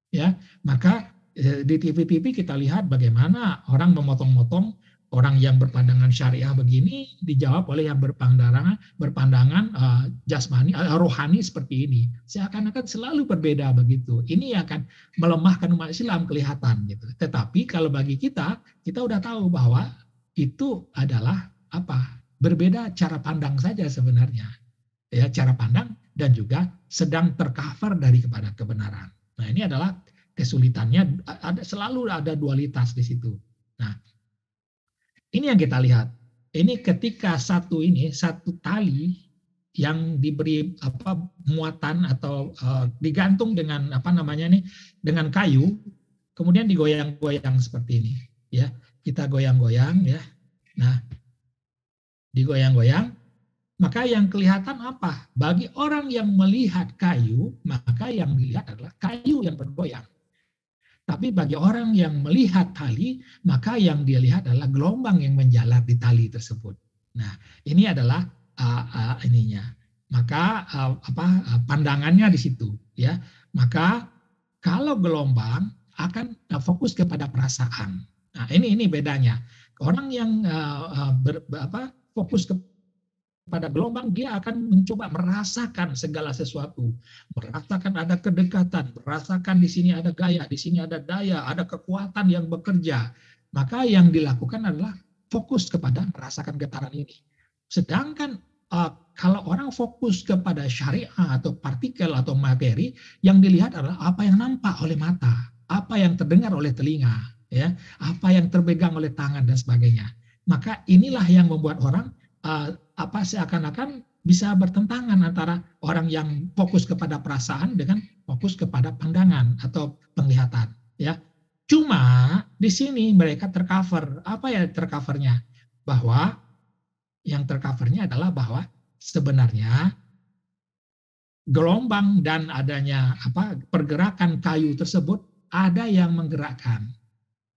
Ya, maka di TV-TV kita lihat bagaimana orang memotong-motong orang yang berpandangan syariah begini dijawab oleh yang berpandangan jasmani, rohani seperti ini. Seakan-akan selalu berbeda begitu. Ini akan melemahkan umat Islam kelihatan gitu. Tetapi kalau bagi kita udah tahu bahwa itu adalah berbeda cara pandang saja sebenarnya. Ya, cara pandang dan juga sedang tercover dari kepada kebenaran. Nah, ini adalah kesulitannya, selalu ada dualitas di situ. Nah, ini yang kita lihat. Ini ketika satu tali yang diberi muatan atau digantung dengan dengan kayu, kemudian digoyang-goyang seperti ini. Ya, kita goyang-goyang, ya. Nah, digoyang-goyang. Maka yang kelihatan apa? Bagi orang yang melihat kayu, maka yang dilihat adalah kayu yang bergoyang. Tapi bagi orang yang melihat tali, maka yang dia lihat adalah gelombang yang menjalar di tali tersebut. Nah, ini adalah ininya. Maka pandangannya di situ, ya. Maka kalau gelombang akan fokus kepada perasaan. Nah, ini bedanya. Orang yang fokus pada gelombang, dia akan mencoba merasakan segala sesuatu, merasakan ada kedekatan, merasakan di sini ada gaya, di sini ada daya, ada kekuatan yang bekerja. Maka yang dilakukan adalah fokus kepada merasakan getaran ini. Sedangkan kalau orang fokus kepada syariah atau partikel atau materi, yang dilihat adalah apa yang nampak oleh mata, apa yang terdengar oleh telinga, ya, apa yang terpegang oleh tangan dan sebagainya. Maka inilah yang membuat orang seakan-akan bisa bertentangan antara orang yang fokus kepada perasaan dengan fokus kepada pandangan atau penglihatan, ya. Cuma di sini mereka tercover. Apa ya tercovernya? Bahwa yang tercovernya adalah bahwa sebenarnya gelombang dan adanya pergerakan kayu tersebut ada yang menggerakkan.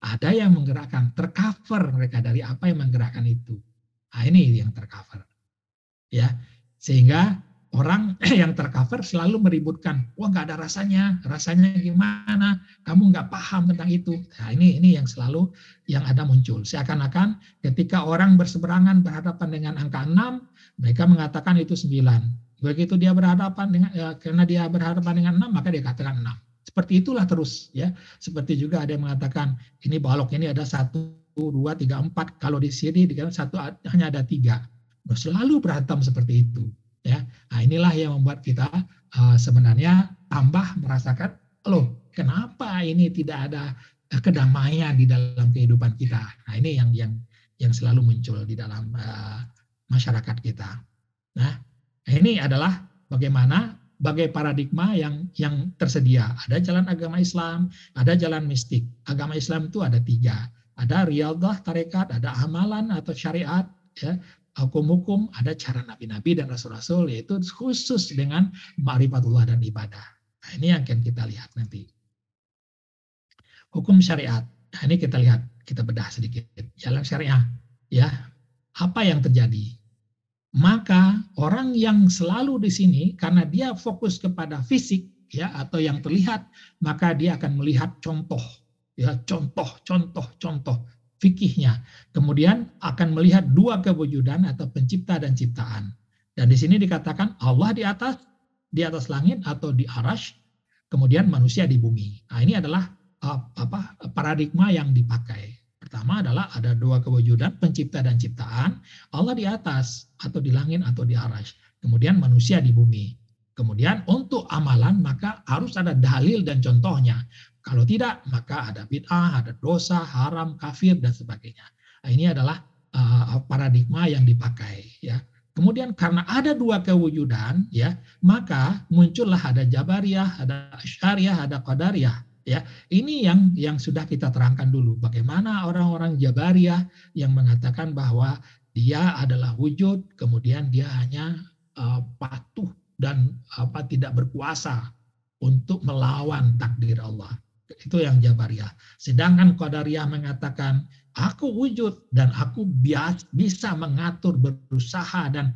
Ada yang menggerakkan, tercover mereka dari apa yang menggerakkan itu. Nah, ini yang tercover, ya, sehingga orang yang tercover selalu meributkan, wah nggak ada rasanya gimana, kamu nggak paham tentang itu. Nah, ini yang selalu yang ada muncul. Seakan-akan ketika orang berseberangan berhadapan dengan angka 6, mereka mengatakan itu 9. Begitu dia berhadapan dengan karena dia berhadapan dengan 6, maka dia katakan 6. Seperti itulah terus, ya. Seperti juga ada yang mengatakan ini balok ini ada 1, 2, 3, 4. Kalau di sini dikatakan 1 hanya ada 3. Selalu berantem seperti itu, ya. Nah, inilah yang membuat kita sebenarnya tambah merasakan, loh, kenapa ini tidak ada kedamaian di dalam kehidupan kita. Nah, ini yang selalu muncul di dalam masyarakat kita. Nah, ini adalah bagai paradigma yang tersedia. Ada jalan agama Islam, ada jalan mistik. Agama Islam itu ada 3. Ada riyadhah, tarekat, ada amalan atau syariat, ya, hukum-hukum, ada cara nabi-nabi dan rasul-rasul, yaitu khusus dengan ma'rifatullah dan ibadah. Nah, ini yang akan kita lihat nanti. Hukum syariat. Nah, ini kita lihat, kita bedah sedikit. Jalan syariah, ya, apa yang terjadi? Maka orang yang selalu di sini, karena dia fokus kepada fisik, ya, atau yang terlihat, maka dia akan melihat contoh. Ya, contoh fikihnya. Kemudian akan melihat 2 kewujudan atau pencipta dan ciptaan. Dan di sini dikatakan Allah di atas langit atau di arasy, kemudian manusia di bumi. Nah, ini adalah paradigma yang dipakai. Pertama adalah ada 2 kewujudan, pencipta dan ciptaan. Allah di atas atau di langit atau di arasy. Kemudian manusia di bumi. Kemudian untuk amalan maka harus ada dalil dan contohnya. Kalau tidak, maka ada bid'ah, ada dosa, haram, kafir, dan sebagainya. Nah, ini adalah paradigma yang dipakai, ya. Kemudian karena ada dua kewujudan, ya, maka muncullah ada Jabariyah, ada Asy'ariyah, ada Qadariyah, ya. Ini yang sudah kita terangkan dulu. Bagaimana orang-orang Jabariyah yang mengatakan bahwa dia adalah wujud, kemudian dia hanya patuh dan tidak berkuasa untuk melawan takdir Allah. Itu yang Jabariyah. Sedangkan Qadariyah mengatakan aku wujud dan aku bisa mengatur, berusaha dan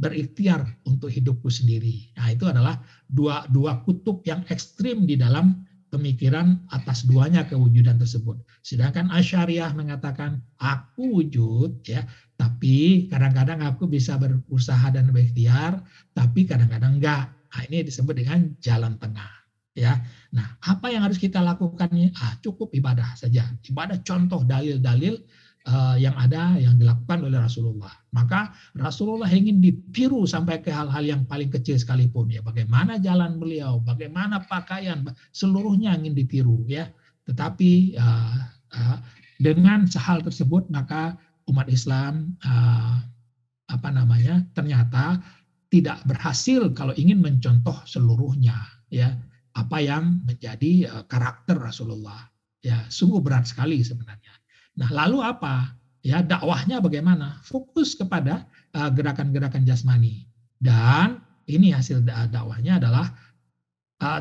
berikhtiar untuk hidupku sendiri. Nah, itu adalah dua kutub yang ekstrim di dalam pemikiran atas duanya kewujudan tersebut. Sedangkan Asy'ariyah mengatakan aku wujud, ya, tapi kadang-kadang aku bisa berusaha dan berikhtiar, tapi kadang-kadang enggak. Nah, ini disebut dengan jalan tengah, ya. Nah, apa yang harus kita lakukan? Cukup ibadah saja. Ibadah contoh dalil-dalil yang ada yang dilakukan oleh Rasulullah. Maka Rasulullah ingin ditiru sampai ke hal-hal yang paling kecil sekalipun, ya. Bagaimana jalan beliau, bagaimana pakaian, seluruhnya ingin ditiru, ya. Tetapi dengan hal tersebut maka umat Islam ternyata tidak berhasil kalau ingin mencontoh seluruhnya, ya, apa yang menjadi karakter Rasulullah. Ya, sungguh berat sekali sebenarnya. Nah, lalu apa? Ya, dakwahnya bagaimana? Fokus kepada gerakan-gerakan jasmani. Dan ini hasil dakwahnya adalah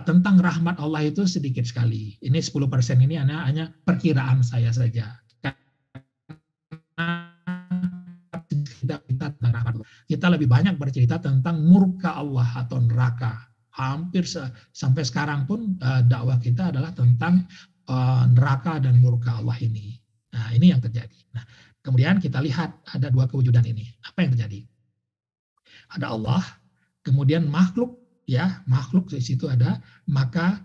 tentang rahmat Allah itu sedikit sekali. Ini 10% ini hanya perkiraan saya saja. Kita lebih banyak bercerita tentang murka Allah atau neraka. Hampir sampai sekarang pun dakwah kita adalah tentang neraka dan murka Allah ini. Nah, ini yang terjadi. Nah, kemudian kita lihat ada dua kewujudan ini. Apa yang terjadi? Ada Allah, kemudian makhluk, ya, makhluk di situ ada, maka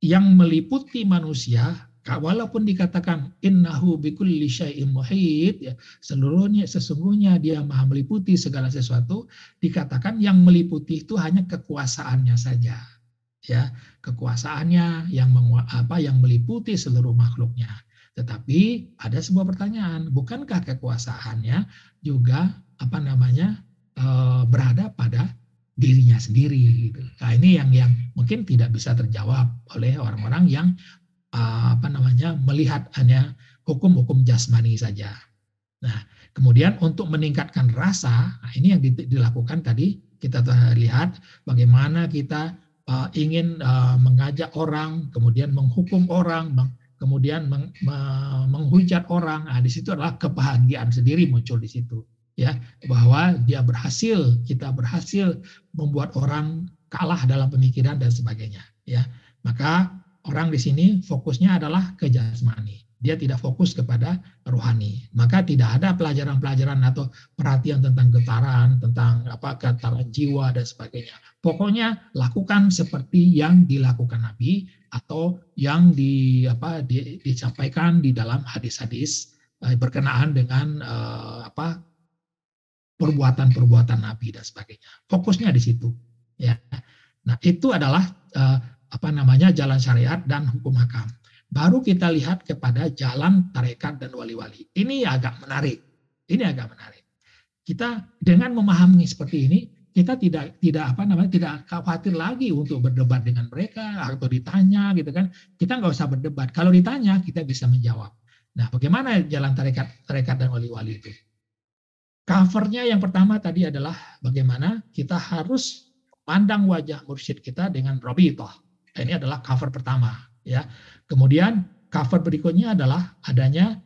yang meliputi manusia, walaupun dikatakan innahu bikulli syai'in muhit, ya, sesungguhnya dia maha meliputi segala sesuatu, dikatakan yang meliputi itu hanya kekuasaannya saja, ya, kekuasaannya yang meliputi seluruh makhluknya. Tetapi ada sebuah pertanyaan, bukankah kekuasaannya juga berada pada dirinya sendiri, gitu. Nah, ini yang mungkin tidak bisa terjawab oleh orang-orang yang melihat hanya hukum-hukum jasmani saja. Nah, kemudian untuk meningkatkan rasa, nah ini yang dilakukan tadi, kita lihat bagaimana kita ingin mengajak orang, kemudian menghukum orang, kemudian menghujat orang. Nah, di situ adalah kebahagiaan sendiri muncul di situ, ya, bahwa kita berhasil membuat orang kalah dalam pemikiran dan sebagainya, ya. Maka orang di sini fokusnya adalah ke jasmani. Dia tidak fokus kepada rohani. Maka tidak ada pelajaran-pelajaran atau perhatian tentang getaran, tentang getaran jiwa dan sebagainya. Pokoknya lakukan seperti yang dilakukan Nabi atau yang disampaikan di dalam hadis-hadis berkenaan dengan perbuatan-perbuatan Nabi dan sebagainya. Fokusnya di situ, ya. Nah, itu adalah jalan syariat dan hukum hakam. Baru kita lihat kepada jalan tarekat dan wali-wali. Ini agak menarik. Kita dengan memahami seperti ini, kita tidak khawatir lagi untuk berdebat dengan mereka atau ditanya, gitu kan. Kita nggak usah berdebat. Kalau ditanya, kita bisa menjawab. Nah, bagaimana jalan tarekat dan wali-wali itu? Covernya yang pertama tadi adalah bagaimana kita harus pandang wajah mursyid kita dengan rabithah. Ini adalah cover pertama, ya. Kemudian cover berikutnya adalah adanya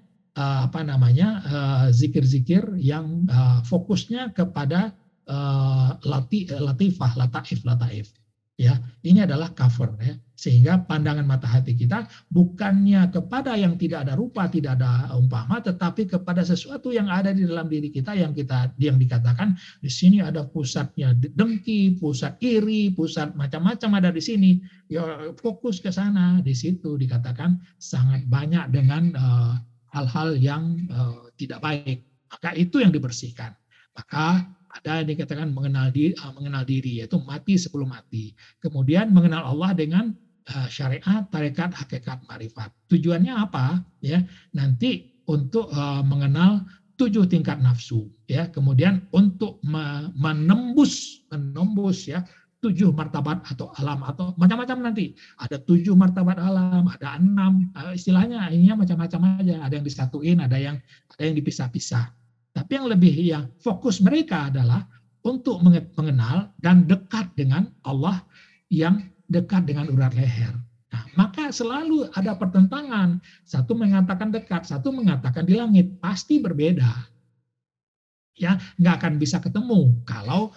zikir-zikir yang fokusnya kepada lataif. Ya, ini adalah cover, ya. Sehingga pandangan mata hati kita bukannya kepada yang tidak ada rupa, tidak ada umpama, tetapi kepada sesuatu yang ada di dalam diri kita yang dikatakan di sini ada pusatnya dengki, pusat iri, pusat macam-macam ada di sini. Ya, fokus ke sana. Di situ dikatakan sangat banyak dengan hal-hal yang tidak baik. Maka itu yang dibersihkan. Maka ada yang dikatakan mengenal diri, yaitu mati sebelum mati. Kemudian mengenal Allah dengan syariat, tarekat, hakikat, marifat. Tujuannya apa? Ya, nanti untuk mengenal 7 tingkat nafsu, ya. Kemudian untuk menembus ya 7 martabat atau alam atau macam-macam nanti. Ada 7 martabat alam, ada 6, istilahnya ininya macam-macam aja. Ada yang disatuin, ada yang dipisah-pisah. Tapi yang lebih yang fokus mereka adalah untuk mengenal dan dekat dengan Allah yang dekat dengan urat leher. Nah, maka selalu ada pertentangan. Satu mengatakan dekat, satu mengatakan di langit. Pasti berbeda. Ya, nggak akan bisa ketemu kalau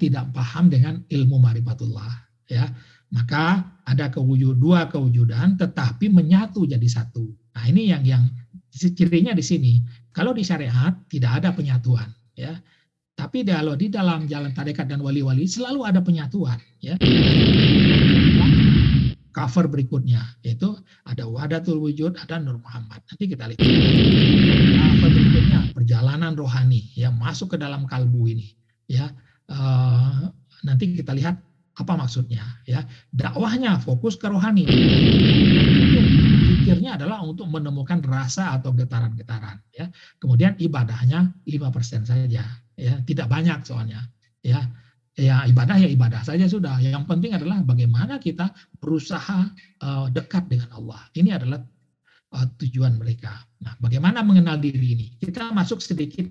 tidak paham dengan ilmu ma'rifatullah. Ya, maka ada dua kewujudan, tetapi menyatu jadi satu. Nah, ini yang cirinya di sini. Kalau di syariat tidak ada penyatuan. Ya, tapi kalau di dalam jalan tarekat dan wali-wali selalu ada penyatuan. Ya. Cover berikutnya yaitu ada Wahdatul Wujud, ada Nur Muhammad. Nanti kita lihat. Cover berikutnya perjalanan rohani yang masuk ke dalam kalbu ini. Ya, nanti kita lihat apa maksudnya. Ya, dakwahnya fokus ke rohani. Pikirnya adalah untuk menemukan rasa atau getaran-getaran. Ya, kemudian ibadahnya 5% saja. Ya, tidak banyak soalnya. Ya ibadah saja sudah. Yang penting adalah bagaimana kita berusaha dekat dengan Allah. Ini adalah tujuan mereka. Nah, bagaimana mengenal diri ini? Kita masuk sedikit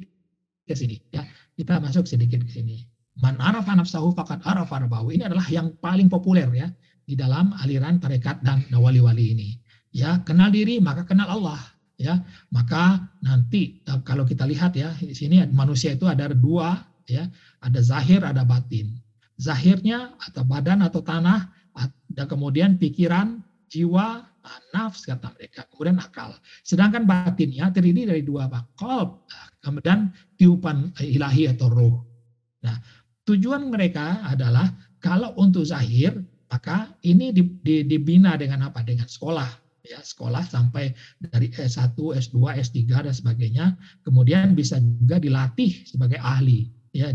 ke sini. Ya, kita masuk sedikit ke sini. Man arafa nafsahu faqad arafa rabbahu. Ini adalah yang paling populer ya di dalam aliran tarekat dan wali-wali ini. Ya, kenal diri maka kenal Allah. Ya, maka nanti kalau kita lihat ya di sini manusia itu ada dua. Ya, ada zahir, ada batin. Zahirnya atau badan atau tanah, dan kemudian pikiran, jiwa, nafs kata mereka, kemudian akal. Sedangkan batinnya terdiri dari dua, qalb, kemudian tiupan ilahi atau ruh. Nah, tujuan mereka adalah kalau untuk zahir, maka ini dibina dengan apa? Dengan sekolah. Ya, sekolah sampai dari S1, S2, S3 dan sebagainya. Kemudian bisa juga dilatih sebagai ahli. Ya,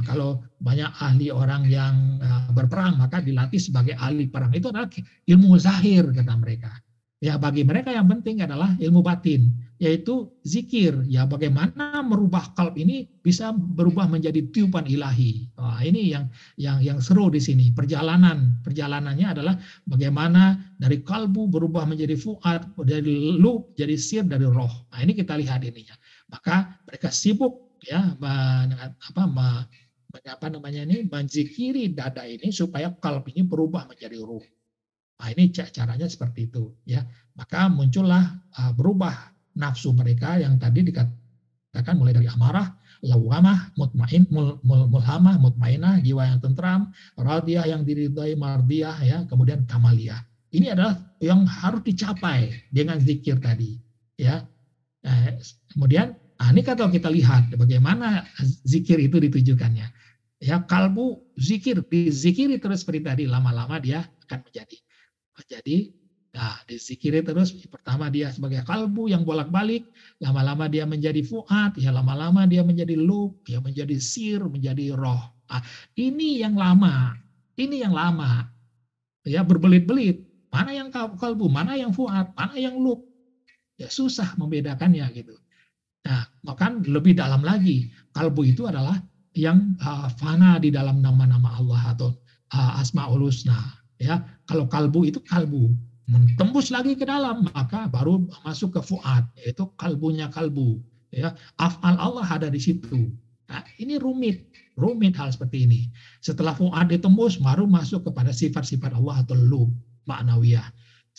kalau banyak ahli orang yang berperang maka dilatih sebagai ahli perang. Itu adalah ilmu zahir kata mereka. Ya, bagi mereka yang penting adalah ilmu batin, yaitu zikir. Ya, bagaimana merubah qalb ini bisa berubah menjadi tiupan ilahi. Wah, ini yang seru di sini. Perjalanannya adalah bagaimana dari kalbu berubah menjadi fuad, dari lub jadi sir, dari roh. Nah, ini kita lihat ininya. Maka mereka sibuk ya menzikiri dada ini supaya kalb ini berubah menjadi ruh. Nah, ini caranya seperti itu ya. Maka muncullah berubah nafsu mereka yang tadi dikatakan mulai dari amarah, lawamah, mulhamah, mutmainah, jiwa yang tentram, radiyah yang diridhai, mardiyah ya, kemudian kamaliyah. Ini adalah yang harus dicapai dengan zikir tadi ya. Kemudian ini kalau kita lihat bagaimana zikir itu ditujukannya. Ya, kalbu zikir, dizikiri terus seperti tadi, lama-lama dia akan menjadi. Nah, dizikiri terus, pertama dia sebagai kalbu yang bolak-balik, lama-lama dia menjadi fuad, ya lama-lama dia menjadi lub, ya menjadi sir, menjadi roh. Nah, ini yang lama. Ya, berbelit-belit. Mana yang kalbu, mana yang fuad, mana yang lub. Ya susah membedakannya gitu. Nah, bahkan lebih dalam lagi, kalbu itu adalah yang fana di dalam nama-nama Allah atau Asmaul Husna. Ya, kalau kalbu itu kalbu, mentembus lagi ke dalam, maka baru masuk ke fuad, yaitu kalbunya kalbu. Ya, af'al Allah ada di situ. Nah, ini rumit hal seperti ini. Setelah fuad ditembus, baru masuk kepada sifat-sifat Allah atau lub, ma'nawiyah.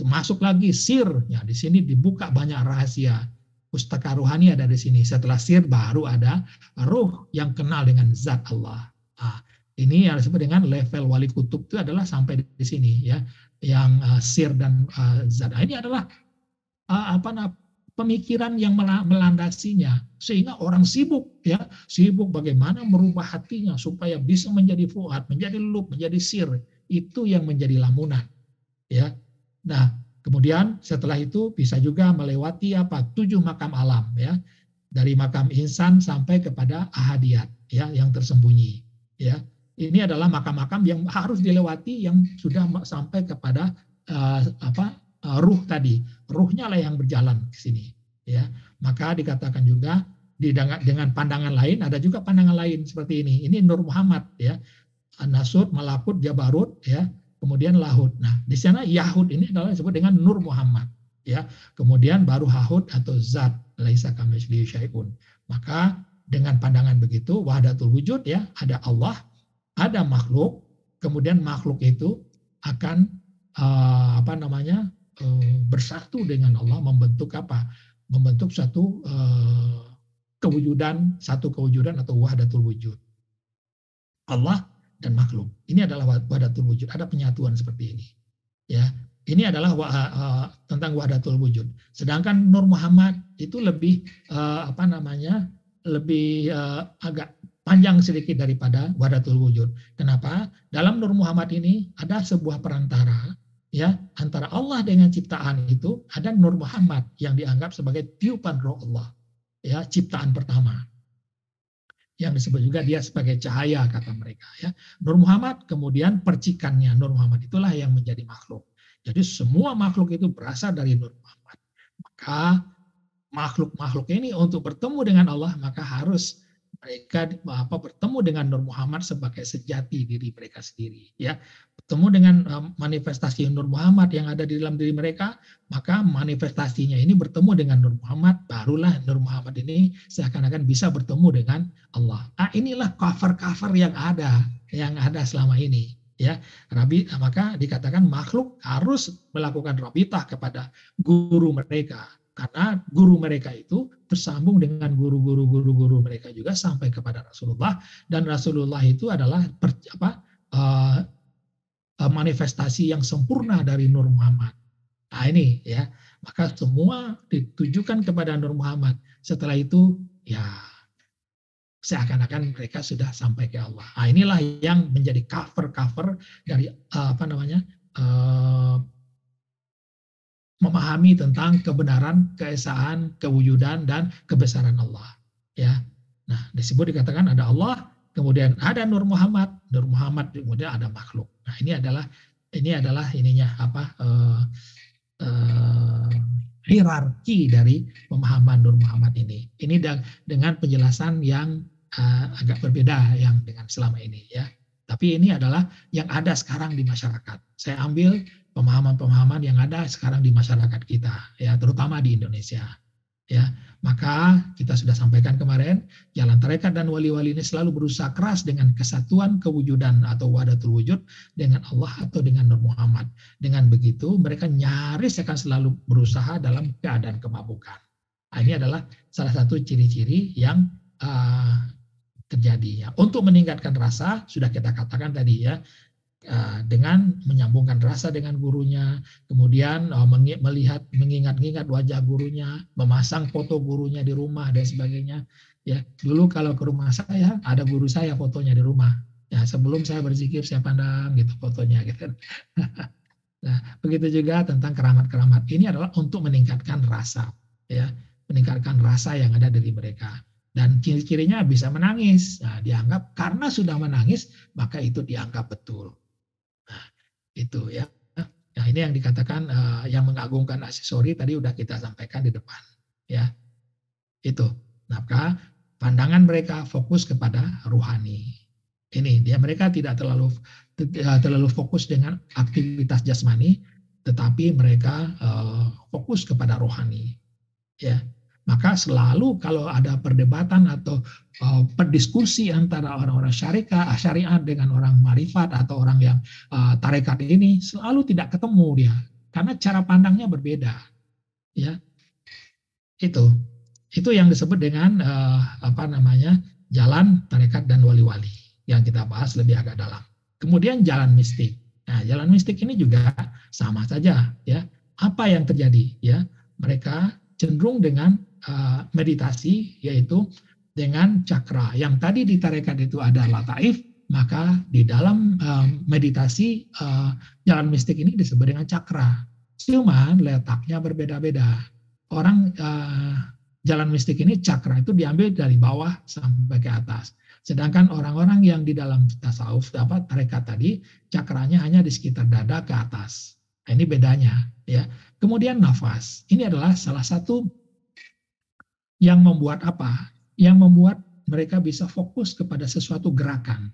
Masuk lagi sir, ya di sini dibuka banyak rahasia. Pustaka rohani ada di sini. Setelah sir baru ada ruh yang kenal dengan zat Allah. Nah, ini yang disebut dengan level wali kutub itu adalah sampai di sini ya. Yang sir dan zat. Nah, ini adalah pemikiran yang melandasinya sehingga orang sibuk bagaimana merubah hatinya supaya bisa menjadi fuad, menjadi lub, menjadi sir. Itu yang menjadi lamunan. Ya. Nah, kemudian setelah itu bisa juga melewati 7 makam alam ya. Dari makam insan sampai kepada ahadiyat ya yang tersembunyi ya. Ini adalah makam-makam yang harus dilewati yang sudah sampai kepada ruh tadi. Ruhnya lah yang berjalan ke sini ya. Maka dikatakan juga dengan pandangan lain, ada juga pandangan lain seperti ini. Ini Nur Muhammad ya. Nasut, Malakut, Jabarut ya. Kemudian Lahut. Nah, di sana Yahud ini adalah disebut dengan Nur Muhammad ya. Kemudian baru Hahud atau Zat, laisa kamitslihi syai'un. Maka dengan pandangan begitu wahdatul wujud ya, ada Allah, ada makhluk, kemudian makhluk itu akan bersatu dengan Allah, membentuk apa? Membentuk satu kewujudan atau wahdatul wujud. Allah dan makhluk. Ini adalah wahdatul wujud. Ada penyatuan seperti ini. Ya, ini adalah tentang wahdatul wujud. Sedangkan Nur Muhammad itu lebih lebih agak panjang sedikit daripada wahdatul wujud. Kenapa? Dalam Nur Muhammad ini ada sebuah perantara ya antara Allah dengan ciptaan itu, ada Nur Muhammad yang dianggap sebagai tiupan roh Allah. Ya, ciptaan pertama. Yang disebut juga dia sebagai cahaya kata mereka ya. Nur Muhammad kemudian percikannya Nur Muhammad itulah yang menjadi makhluk. Jadi semua makhluk itu berasal dari Nur Muhammad. Maka makhluk-makhluk ini untuk bertemu dengan Allah maka harus mereka bertemu dengan Nur Muhammad sebagai sejati diri mereka sendiri ya. Bertemu dengan manifestasi Nur Muhammad yang ada di dalam diri mereka, maka manifestasinya ini bertemu dengan Nur Muhammad, barulah Nur Muhammad ini seakan-akan bisa bertemu dengan Allah. Inilah cover-cover yang ada selama ini ya. Maka dikatakan makhluk harus melakukan rabitah kepada guru mereka. Karena guru mereka itu bersambung dengan guru-guru mereka juga sampai kepada Rasulullah, dan Rasulullah itu adalah manifestasi yang sempurna dari Nur Muhammad. Nah ini ya, maka semua ditujukan kepada Nur Muhammad. Setelah itu ya seakan-akan mereka sudah sampai ke Allah. Nah inilah yang menjadi cover dari memahami tentang kebenaran, keesaan, kewujudan dan kebesaran Allah. Ya, nah disebut dikatakan ada Allah, kemudian ada Nur Muhammad, kemudian ada makhluk. Nah ini adalah hierarki dari pemahaman Nur Muhammad ini. Ini dengan penjelasan yang agak berbeda yang dengan selama ini ya. Tapi ini adalah yang ada sekarang di masyarakat. Saya ambil pemahaman-pemahaman yang ada sekarang di masyarakat kita ya, terutama di Indonesia ya. Maka kita sudah sampaikan kemarin, jalan tarekat dan wali-wali ini selalu berusaha keras dengan kesatuan kewujudan atau wahdatul wujud dengan Allah atau dengan Nur Muhammad. Dengan begitu mereka nyaris akan selalu berusaha dalam keadaan kemabukan. Nah, ini adalah salah satu ciri-ciri yang terjadi ya. Untuk meningkatkan rasa sudah kita katakan tadi ya, dengan menyambungkan rasa dengan gurunya, kemudian mengingat-ingat wajah gurunya, memasang foto gurunya di rumah dan sebagainya. Ya, dulu kalau ke rumah saya ada guru saya fotonya di rumah. Ya, sebelum saya berzikir saya pandang gitu fotonya gitu. Nah, begitu juga tentang keramat-keramat. Ini adalah untuk meningkatkan rasa, ya, meningkatkan rasa yang ada dari mereka. Dan ciri-cirinya bisa menangis. Nah, dianggap karena sudah menangis maka itu dianggap betul. Nah, itu ya. Nah, ini yang dikatakan yang mengagungkan aksesori tadi udah kita sampaikan di depan, ya. Itu. Maka pandangan mereka fokus kepada ruhani. Ini mereka tidak terlalu fokus dengan aktivitas jasmani, tetapi mereka fokus kepada rohani. Ya. Maka selalu kalau ada perdebatan atau perdiskusi antara orang-orang syariat dengan orang marifat atau orang yang tarekat ini selalu tidak ketemu dia, karena cara pandangnya berbeda. Ya, itu yang disebut dengan jalan tarekat dan wali-wali yang kita bahas lebih agak dalam. Kemudian jalan mistik. Nah, jalan mistik ini juga sama saja, ya. Apa yang terjadi? Ya, mereka cenderung dengan meditasi, yaitu dengan cakra. Yang tadi di tarekat itu ada lataif, maka di dalam meditasi jalan mistik ini disebut dengan cakra. Cuman letaknya berbeda-beda. Orang jalan mistik ini cakra itu diambil dari bawah sampai ke atas. Sedangkan orang-orang yang di dalam tasawuf tarekat tadi cakranya hanya di sekitar dada ke atas. Nah, ini bedanya, ya. Kemudian nafas. Ini adalah salah satu Yang membuat apa? Yang membuat mereka bisa fokus kepada sesuatu gerakan.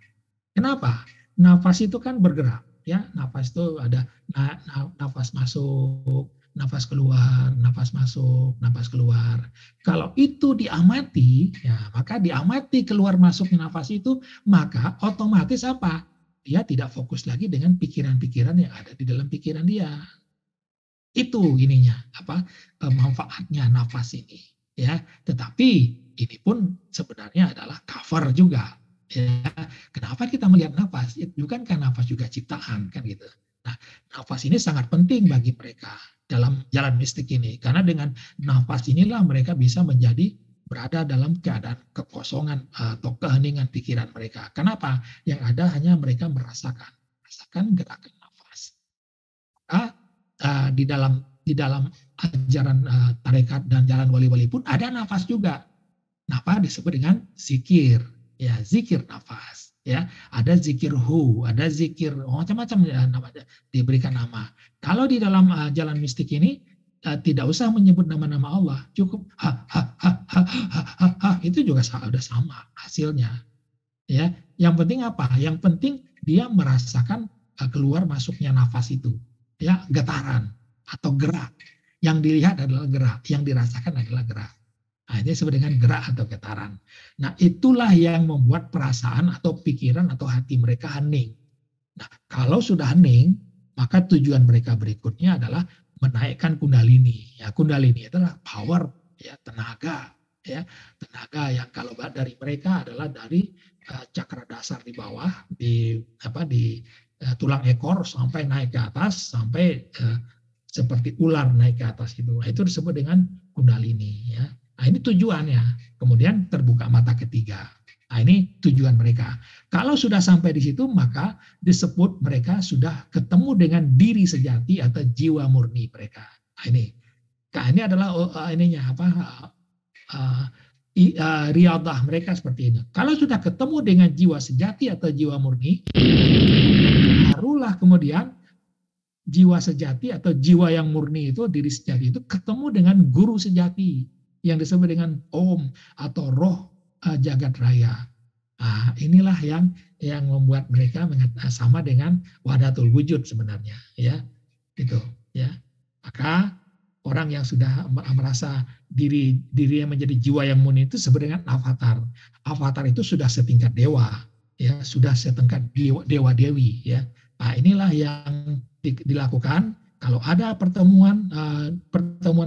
Kenapa? Nafas itu kan bergerak, ya. Nafas itu ada nafas masuk, nafas keluar, nafas masuk, nafas keluar. Kalau itu diamati, ya maka diamati keluar masuknya nafas itu, maka otomatis apa? Dia tidak fokus lagi dengan pikiran-pikiran yang ada di dalam pikiran dia. Itu ininya apa manfaatnya nafas ini, ya. Tetapi ini pun sebenarnya adalah cover juga, ya. Kenapa kita melihat nafas? Itu kan nafas juga ciptaan kan gitu. Nah, nafas ini sangat penting bagi mereka dalam jalan mistik ini, karena dengan nafas inilah mereka bisa menjadi berada dalam keadaan kekosongan atau keheningan pikiran mereka. Kenapa? Yang ada hanya mereka merasakan gerakan nafas. Di dalam ajaran tarekat dan jalan wali-wali pun ada nafas juga. Nafas disebut dengan zikir, ya, zikir nafas, ya. Ada zikir ada zikir macam-macam ya, namanya diberikan nama. Kalau di dalam jalan mistik ini tidak usah menyebut nama-nama Allah, cukup itu juga sudah sama hasilnya, ya. Yang penting apa? Yang penting dia merasakan keluar masuknya nafas itu, ya, getaran atau gerak. Yang dilihat adalah gerak, yang dirasakan adalah gerak. Nah, ini disebut dengan gerak atau getaran. Nah, itulah yang membuat perasaan atau pikiran atau hati mereka hening. Nah, kalau sudah hening, maka tujuan mereka berikutnya adalah menaikkan kundalini. Ya, kundalini adalah power, ya, tenaga, ya, tenaga yang kalau dari mereka adalah dari cakra dasar di bawah, di tulang ekor sampai naik ke atas, sampai seperti ular naik ke atas itu. Nah, itu disebut dengan kundalini, ya. Nah, ini tujuannya. Kemudian terbuka mata ketiga. Nah, ini tujuan mereka. Kalau sudah sampai di situ, maka disebut mereka sudah ketemu dengan diri sejati atau jiwa murni mereka. Nah, ini. Nah, ini adalah riadah mereka seperti ini. Kalau sudah ketemu dengan jiwa sejati atau jiwa murni, barulah kemudian jiwa sejati atau jiwa yang murni itu, diri sejati itu ketemu dengan guru sejati yang disebut dengan Om atau roh jagat raya. Nah, inilah yang membuat mereka sama dengan wahdatul wujud sebenarnya, ya. Itu, ya. Maka orang yang sudah merasa dirinya menjadi jiwa yang murni itu disebut dengan avatar. Avatar itu sudah setingkat dewa, ya, sudah setingkat dewa dewi, ya. Nah, inilah yang dilakukan kalau ada pertemuan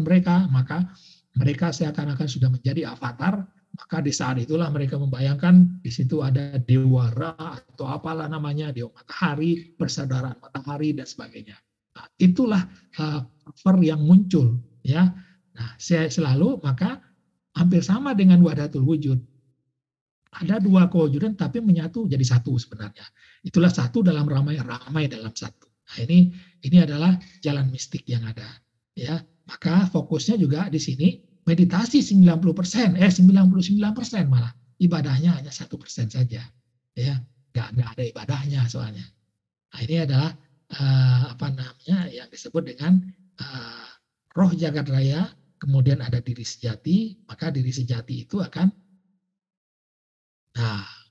mereka, maka mereka seakan-akan sudah menjadi avatar. Maka di saat itulah mereka membayangkan di situ ada dewa Ra atau apalah namanya, dewa matahari, persaudaraan matahari dan sebagainya. Nah, itulah cover yang muncul, ya. Nah, selalu maka hampir sama dengan wahdatul wujud. Ada dua kewujudan tapi menyatu jadi satu sebenarnya. Itulah satu dalam ramai dalam satu. Nah, ini adalah jalan mistik yang ada, ya. Maka fokusnya juga di sini meditasi 99% malah. Ibadahnya hanya 1% saja, ya. Nggak ada ibadahnya soalnya. Nah, ini adalah yang disebut dengan roh jagat raya, kemudian ada diri sejati, maka diri sejati itu akan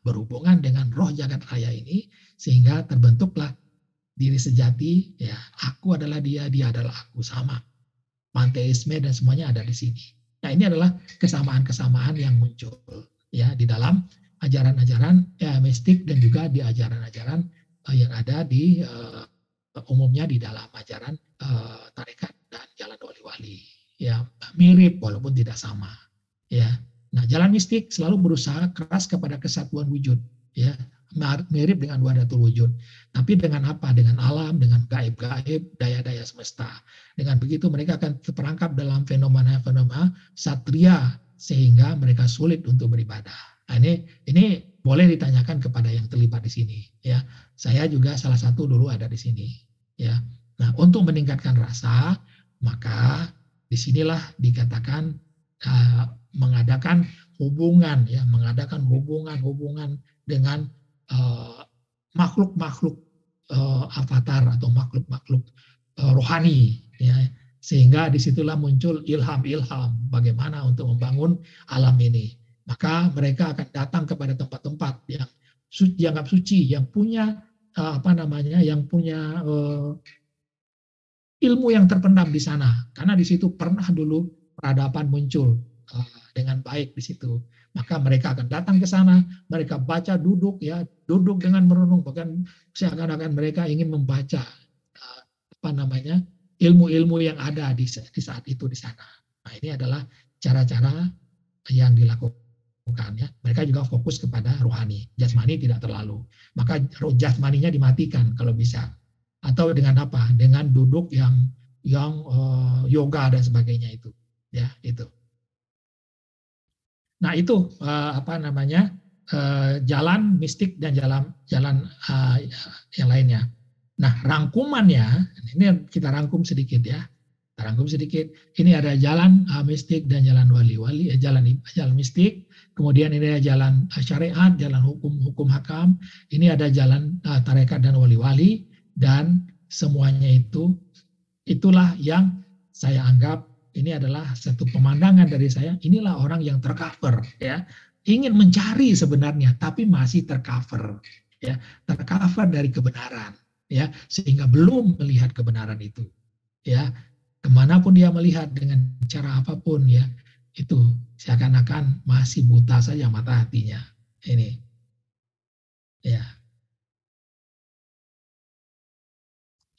berhubungan dengan roh jagat raya ini, sehingga terbentuklah diri sejati, ya, aku adalah dia, dia adalah aku, sama. Panteisme dan semuanya ada di sini. Nah, ini adalah kesamaan-kesamaan yang muncul, ya, di dalam ajaran-ajaran mistik dan juga di ajaran-ajaran yang ada di umumnya di dalam ajaran tarekat dan jalan wali-wali, ya, mirip walaupun tidak sama, ya. Nah, jalan mistik selalu berusaha keras kepada kesatuan wujud, ya, mirip dengan wahdatul wujud. Tapi dengan apa? Dengan alam, dengan gaib-gaib, daya-daya semesta. Dengan begitu mereka akan terperangkap dalam fenomena-fenomena satria sehingga mereka sulit untuk beribadah. Nah, ini boleh ditanyakan kepada yang terlibat di sini, ya. Saya juga salah satu dulu ada di sini, ya. Nah, untuk meningkatkan rasa, maka disinilah dikatakan mengadakan hubungan, ya, mengadakan hubungan dengan makhluk-makhluk avatar atau makhluk-makhluk rohani, ya, Sehingga disitulah muncul ilham-ilham bagaimana untuk membangun alam ini. Maka mereka akan datang kepada tempat-tempat yang dianggap suci, yang punya yang punya ilmu yang terpendam di sana. Karena di situ pernah dulu peradaban muncul dengan baik di situ. Maka mereka akan datang ke sana, mereka baca, duduk dengan merenung, bahkan seakan-akan mereka ingin membaca ilmu-ilmu yang ada di saat itu di sana. Nah, ini adalah cara-cara yang dilakukan ya. Mereka juga fokus kepada rohani, jasmani tidak terlalu. Maka jasmaninya dimatikan kalau bisa. Atau dengan apa? Dengan duduk yang yoga dan sebagainya itu. Ya, itu. Nah, itu jalan mistik dan jalan yang lainnya. Nah, rangkumannya, ini kita rangkum sedikit ya. Kita rangkum sedikit. Ini ada jalan mistik dan jalan wali-wali, jalan mistik. Kemudian ini ada jalan syariat, jalan hukum hakam. Ini ada jalan tarekat dan wali-wali. Dan semuanya itulah yang saya anggap ini adalah satu pemandangan dari saya. Inilah orang yang tercover, ya, ingin mencari sebenarnya, tapi masih tercover, ya, tercover dari kebenaran, ya, sehingga belum melihat kebenaran itu, ya, kemanapun dia melihat dengan cara apapun, ya, itu seakan-akan masih buta saja mata hatinya, ini, ya,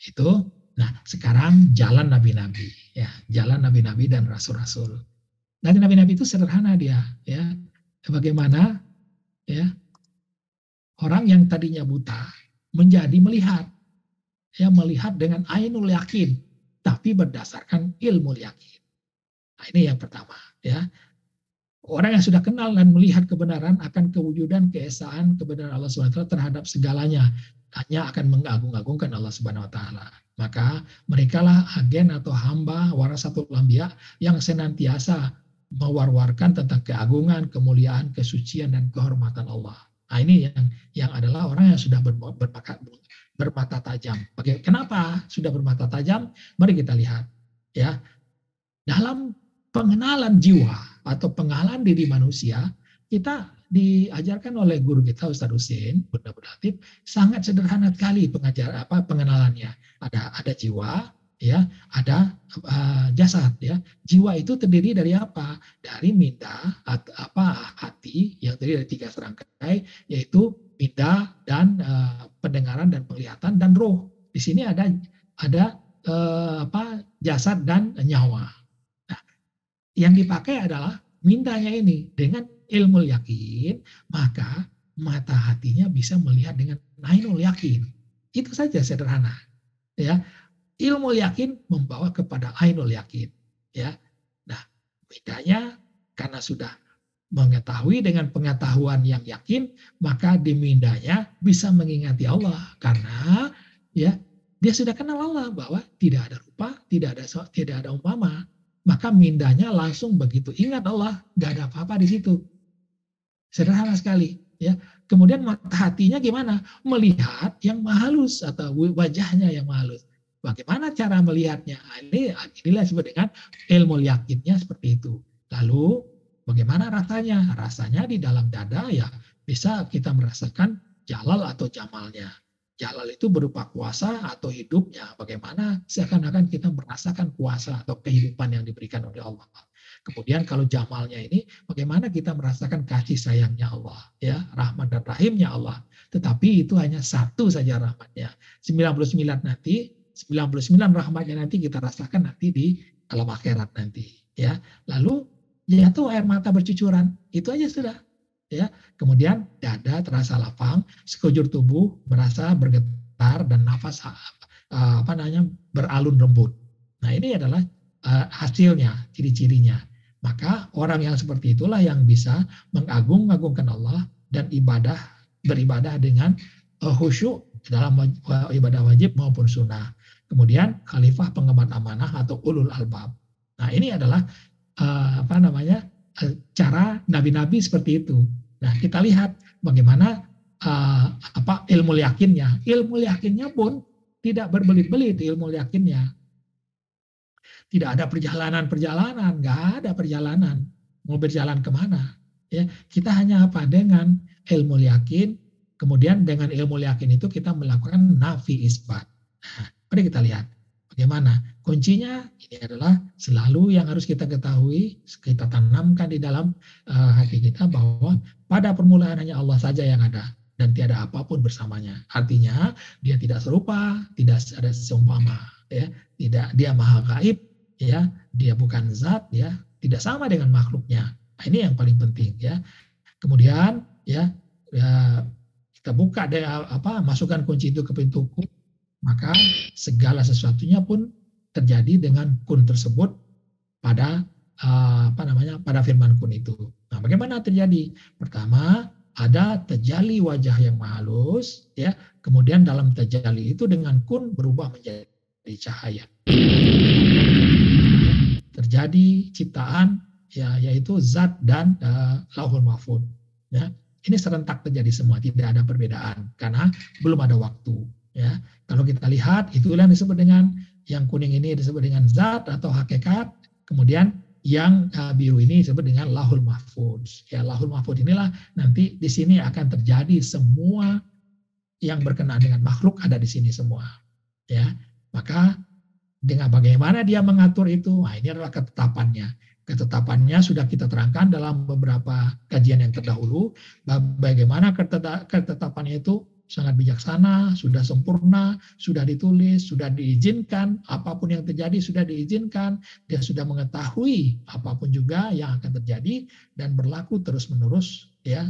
itu. Nah, sekarang jalan nabi-nabi, ya, jalan nabi-nabi dan rasul-rasul. Nanti nabi-nabi itu sederhana dia, ya. Bagaimana, ya, orang yang tadinya buta menjadi melihat, ya, melihat dengan ainul yakin, tapi berdasarkan ilmu yakin. Nah, ini yang pertama, ya. Orang yang sudah kenal dan melihat kebenaran akan kewujudan keesaan kebenaran Allah SWT terhadap segalanya, hanya akan mengagung-agungkan Allah Subhanahu wa taala. Maka merekalah agen atau hamba warasatul anbiya yang senantiasa mewar-warkan tentang keagungan, kemuliaan, kesucian dan kehormatan Allah. Nah, ini yang adalah orang yang sudah bermata tajam. Kenapa sudah bermata tajam? Mari kita lihat, ya. Dalam pengenalan jiwa atau pengenalan diri manusia, kita diajarkan oleh guru kita Ustadz Husin Bunda Latif sangat sederhana sekali pengenalannya. Ada jiwa, ya, ada jasad, ya. Jiwa itu terdiri dari apa? Dari minda, hati yang terdiri dari 3 serangkai, yaitu minda dan pendengaran dan penglihatan dan roh. Di sini ada jasad dan nyawa. Nah, yang dipakai adalah mindanya ini. Dengan ilmu yakin, maka mata hatinya bisa melihat dengan ainul yakin. Itu saja sederhana, ya. Ilmu yakin membawa kepada ainul yakin, ya. Nah, bedanya karena sudah mengetahui dengan pengetahuan yang yakin, maka di mindanya bisa mengingati Allah karena, ya, dia sudah kenal Allah bahwa tidak ada rupa, tidak ada umpama. Maka mindanya langsung begitu ingat Allah, nggak ada apa-apa di situ. Sederhana sekali, ya. Kemudian mata hatinya gimana? Melihat yang halus atau wajahnya yang halus. Bagaimana cara melihatnya? Inilah disebut dengan ilmu yakinnya seperti itu. Lalu bagaimana rasanya? Rasanya di dalam dada, ya, bisa kita merasakan jalal atau jamalnya. Jalal itu berupa kuasa atau hidupnya. Bagaimana seakan-akan kita merasakan kuasa atau kehidupan yang diberikan oleh Allah. Kemudian kalau jamalnya ini, bagaimana kita merasakan kasih sayangnya Allah, ya, rahmat dan rahimnya Allah. Tetapi itu hanya satu saja rahmatnya. 99 rahmatnya nanti kita rasakan nanti di alam akhirat nanti, ya. Lalu jatuh air mata bercucuran, itu aja sudah. Ya, kemudian dada terasa lapang, sekujur tubuh merasa bergetar dan nafas beralun lembut. Nah, ini adalah hasilnya, ciri-cirinya. Maka orang yang seperti itulah yang bisa mengagung-agungkan Allah dan beribadah dengan khusyuk dalam ibadah wajib maupun sunnah. Kemudian khalifah pengemban amanah atau ulul albab. Nah, ini adalah cara nabi-nabi seperti itu. Nah, kita lihat bagaimana ilmu yakinnya. Ilmu yakinnya pun tidak berbelit-belit ilmu yakinnya. Tidak ada perjalanan-perjalanan, nggak ada perjalanan. Mau berjalan kemana? Ya, kita hanya apa? Dengan ilmu yakin, kemudian dengan ilmu yakin itu kita melakukan nafi isbat. Nah, mari kita lihat bagaimana. Kuncinya ini adalah selalu yang harus kita ketahui, kita tanamkan di dalam hati kita bahwa pada permulaan hanya Allah saja yang ada dan tiada apapun bersamanya. Artinya dia tidak serupa, tidak ada seumpama, ya, tidak, dia maha gaib, ya, dia bukan zat, ya, tidak sama dengan makhluknya. Nah, ini yang paling penting, ya. Kemudian ya kita buka masukkan kunci itu ke pintu kun, maka segala sesuatunya pun terjadi dengan kun tersebut pada pada firman kun itu. Nah, bagaimana terjadi? Pertama, ada terjali wajah yang halus, ya. Kemudian dalam terjali itu dengan kun berubah menjadi cahaya. Terjadi ciptaan, ya, yaitu zat dan lauhul mahfuz. Ya, ini serentak terjadi semua, tidak ada perbedaan karena belum ada waktu. Ya, kalau kita lihat itulah yang disebut dengan yang kuning ini disebut dengan zat atau hakikat, kemudian yang biru ini disebut dengan lauhul mahfuz. Ya, lauhul mahfuz inilah nanti di sini akan terjadi semua yang berkenaan dengan makhluk ada di sini semua. Ya, maka dengan bagaimana dia mengatur itu, nah ini adalah ketetapannya. Ketetapannya sudah kita terangkan dalam beberapa kajian yang terdahulu. Bagaimana ketetapannya itu sangat bijaksana, sudah sempurna, sudah ditulis, sudah diizinkan, apapun yang terjadi sudah diizinkan, dia sudah mengetahui apapun juga yang akan terjadi dan berlaku terus-menerus, ya,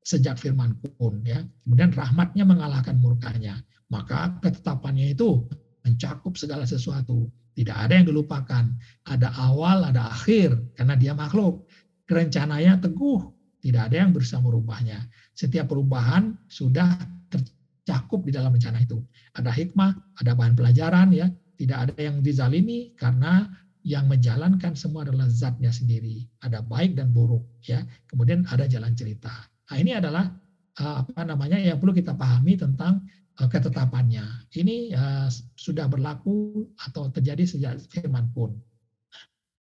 sejak firman kun, ya. Kemudian rahmatnya mengalahkan murkanya. Maka ketetapannya itu mencakup segala sesuatu. Tidak ada yang dilupakan. Ada awal, ada akhir. Karena dia makhluk. Rencananya teguh. Tidak ada yang berusaha merubahnya. Setiap perubahan sudah tercakup di dalam rencana itu. Ada hikmah, ada bahan pelajaran, ya. Tidak ada yang dizalimi karena yang menjalankan semua adalah zatnya sendiri. Ada baik dan buruk, ya. Kemudian ada jalan cerita. Nah, ini adalah yang perlu kita pahami tentang ketetapannya. Ini sudah berlaku atau terjadi sejak firman kun.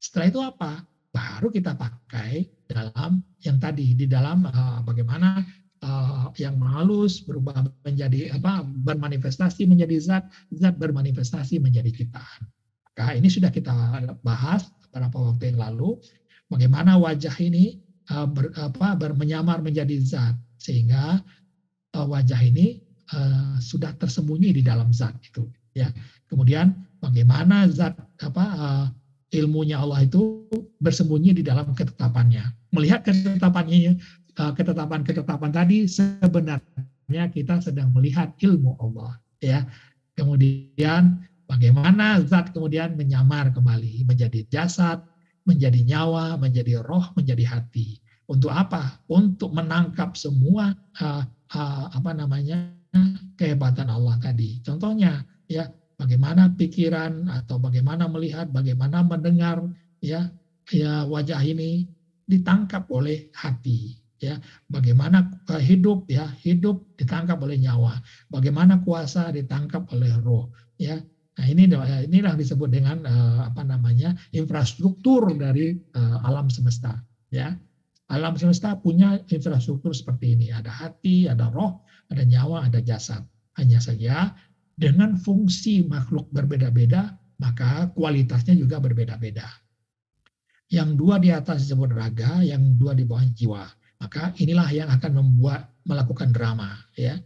Setelah itu apa? Baru kita pakai dalam yang tadi, di dalam bagaimana yang halus berubah menjadi bermanifestasi menjadi zat, zat bermanifestasi menjadi ciptaan. Maka ini sudah kita bahas beberapa waktu yang lalu, bagaimana wajah ini menyamar menjadi zat, sehingga wajah ini sudah tersembunyi di dalam zat itu, ya. Kemudian bagaimana zat ilmunya Allah itu bersembunyi di dalam ketetapannya. Melihat ketetapannya, ketetapan tadi, sebenarnya kita sedang melihat ilmu Allah, ya. Kemudian bagaimana zat kemudian menyamar kembali menjadi jasad, menjadi nyawa, menjadi roh, menjadi hati. Untuk apa? Untuk menangkap semua kehebatan Allah tadi. Contohnya, ya, bagaimana pikiran atau bagaimana melihat, bagaimana mendengar, ya, wajah ini ditangkap oleh hati, ya. Bagaimana hidup, ya, hidup ditangkap oleh nyawa. Bagaimana kuasa ditangkap oleh roh, ya. Nah, inilah disebut dengan infrastruktur dari alam semesta, ya. Alam semesta punya infrastruktur seperti ini. Ada hati, ada roh, ada nyawa, ada jasad. Hanya saja dengan fungsi makhluk berbeda-beda, maka kualitasnya juga berbeda-beda. Yang dua di atas disebut raga, yang dua di bawah jiwa. Maka inilah yang akan melakukan drama, ya.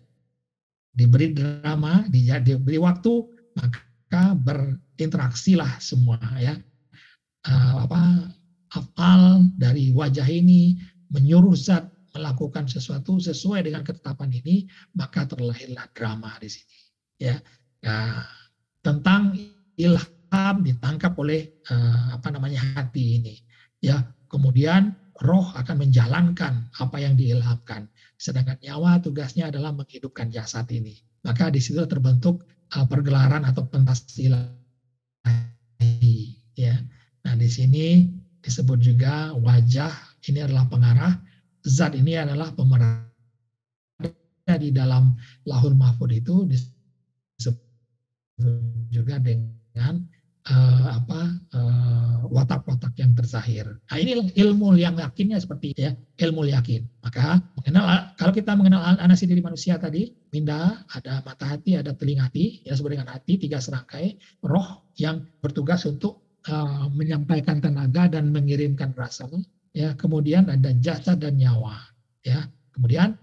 Diberi drama, diberi waktu, maka berinteraksilah semua, ya. Afal dari wajah ini menyuruh zat melakukan sesuatu sesuai dengan ketetapan ini, maka terlahirlah drama di sini, ya. Nah, tentang ilham ditangkap oleh hati ini, ya. Kemudian roh akan menjalankan apa yang diilhamkan, sedangkan nyawa tugasnya adalah menghidupkan jasad ini. Maka di situ terbentuk pergelaran atau pentas ilahi, ya. Nah, di sini disebut juga wajah ini adalah pengarah, zat ini adalah pemeran. Di dalam lahul mahfud itu disebut juga dengan watak-watak yang terzahir. Nah, ini ilmu yang yakinnya seperti itu ya, ilmu yakin. Maka kalau kita mengenal anasi diri manusia tadi, minda, ada mata hati, ada telinga hati, ya disebut dengan hati, 3 serangkai, roh yang bertugas untuk menyampaikan tenaga dan mengirimkan rasa, ya. Kemudian ada jasad dan nyawa, ya. Kemudian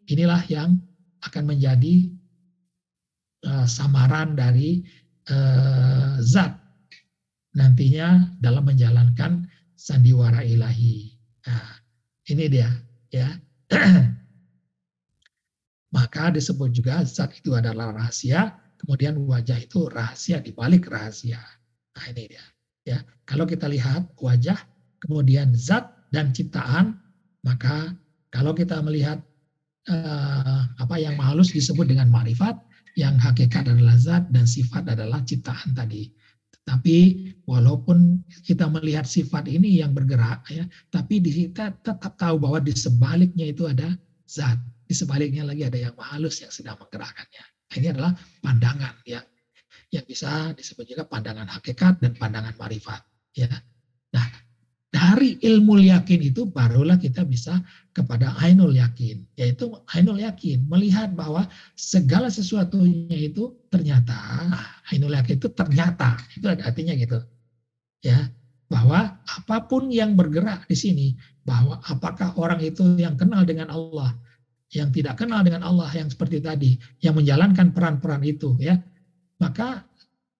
inilah yang akan menjadi samaran dari zat nantinya dalam menjalankan sandiwara ilahi. Nah, ini dia, ya. Maka disebut juga zat itu adalah rahasia, kemudian wajah itu rahasia di balik rahasia. Nah, ini dia, ya. Kalau kita lihat wajah, kemudian zat dan ciptaan, maka kalau kita melihat apa yang halus disebut dengan ma'rifat, yang hakikat adalah zat dan sifat adalah ciptaan tadi. Tapi walaupun kita melihat sifat ini yang bergerak, ya, tapi kita tetap tahu bahwa di sebaliknya itu ada zat. Di sebaliknya lagi ada yang halus yang sedang menggerakkannya. Ini adalah pandangan yang bisa disebut juga pandangan hakikat dan pandangan ma'rifat. Ya. Nah, dari ilmu yakin itu barulah kita bisa kepada ainul yakin, yaitu ainul yakin, melihat bahwa segala sesuatunya itu ternyata, ainul yakin itu ternyata, itu ada artinya gitu, ya, bahwa apapun yang bergerak di sini, bahwa apakah orang itu yang kenal dengan Allah, yang tidak kenal dengan Allah, yang seperti tadi, yang menjalankan peran-peran itu, ya, maka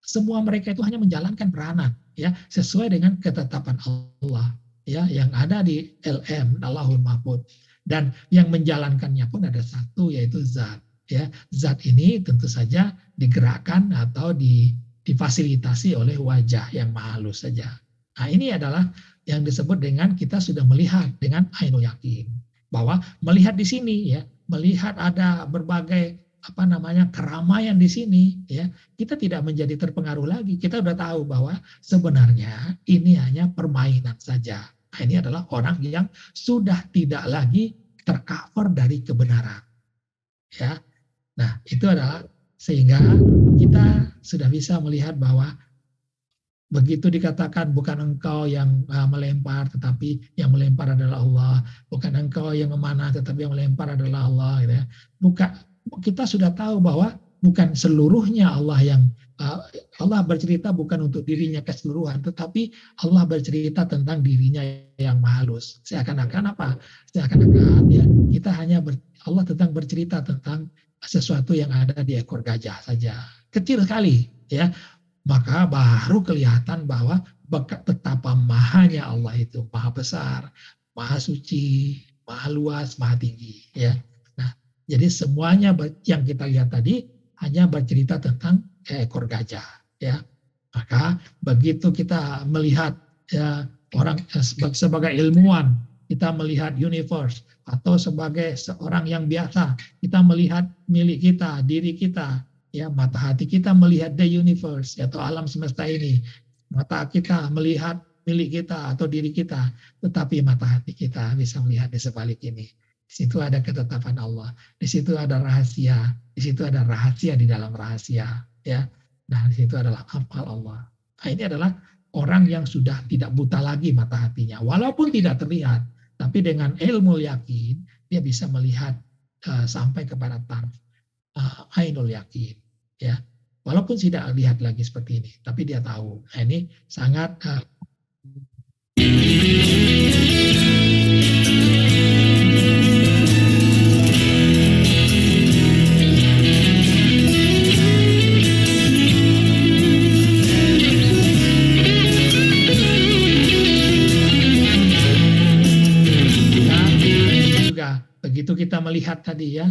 semua mereka itu hanya menjalankan peranan, ya, sesuai dengan ketetapan Allah, ya, yang ada di LM, Allahul Mahfud, dan yang menjalankannya pun ada satu, yaitu zat, ya. Zat ini tentu saja digerakkan atau difasilitasi oleh wajah yang maha halus saja. Nah, ini adalah yang disebut dengan kita sudah melihat dengan ainul yakin, bahwa melihat di sini, ya, melihat ada berbagai keramaian di sini, ya, kita tidak menjadi terpengaruh lagi. Kita sudah tahu bahwa sebenarnya ini hanya permainan saja. Nah, ini adalah orang yang sudah tidak lagi tercover dari kebenaran, ya. Nah, itu adalah sehingga kita sudah bisa melihat bahwa begitu dikatakan bukan engkau yang melempar, tetapi yang melempar adalah Allah. Bukan engkau yang memanah, tetapi yang melempar adalah Allah, gitu ya. Bukan, kita sudah tahu bahwa bukan seluruhnya Allah yang Allah bercerita bukan untuk dirinya keseluruhan, tetapi Allah bercerita tentang dirinya yang maha halus. Seakan-akan apa? Seakan-akan, ya, kita hanya Allah tentang bercerita tentang sesuatu yang ada di ekor gajah saja, kecil sekali, ya. Maka baru kelihatan bahwa betapa mahanya Allah itu, maha besar, maha suci, maha luas, maha tinggi, ya. Jadi semuanya yang kita lihat tadi hanya bercerita tentang ekor gajah, ya. Maka begitu kita melihat, ya, orang sebagai ilmuwan, kita melihat universe, atau sebagai seorang yang biasa, kita melihat milik kita, diri kita, ya, mata hati kita melihat the universe atau alam semesta ini. Mata kita melihat milik kita atau diri kita, tetapi mata hati kita bisa melihat di sebalik ini. Di situ ada ketetapan Allah, di situ ada rahasia, di situ ada rahasia di dalam rahasia, ya. Nah, di situ adalah afal Allah. Nah, ini adalah orang yang sudah tidak buta lagi mata hatinya, walaupun tidak terlihat, tapi dengan ilmu yakin dia bisa melihat sampai kepada ainul yakin, ya. Walaupun tidak lihat lagi seperti ini, tapi dia tahu. Nah, ini sangat begitu kita melihat tadi, ya,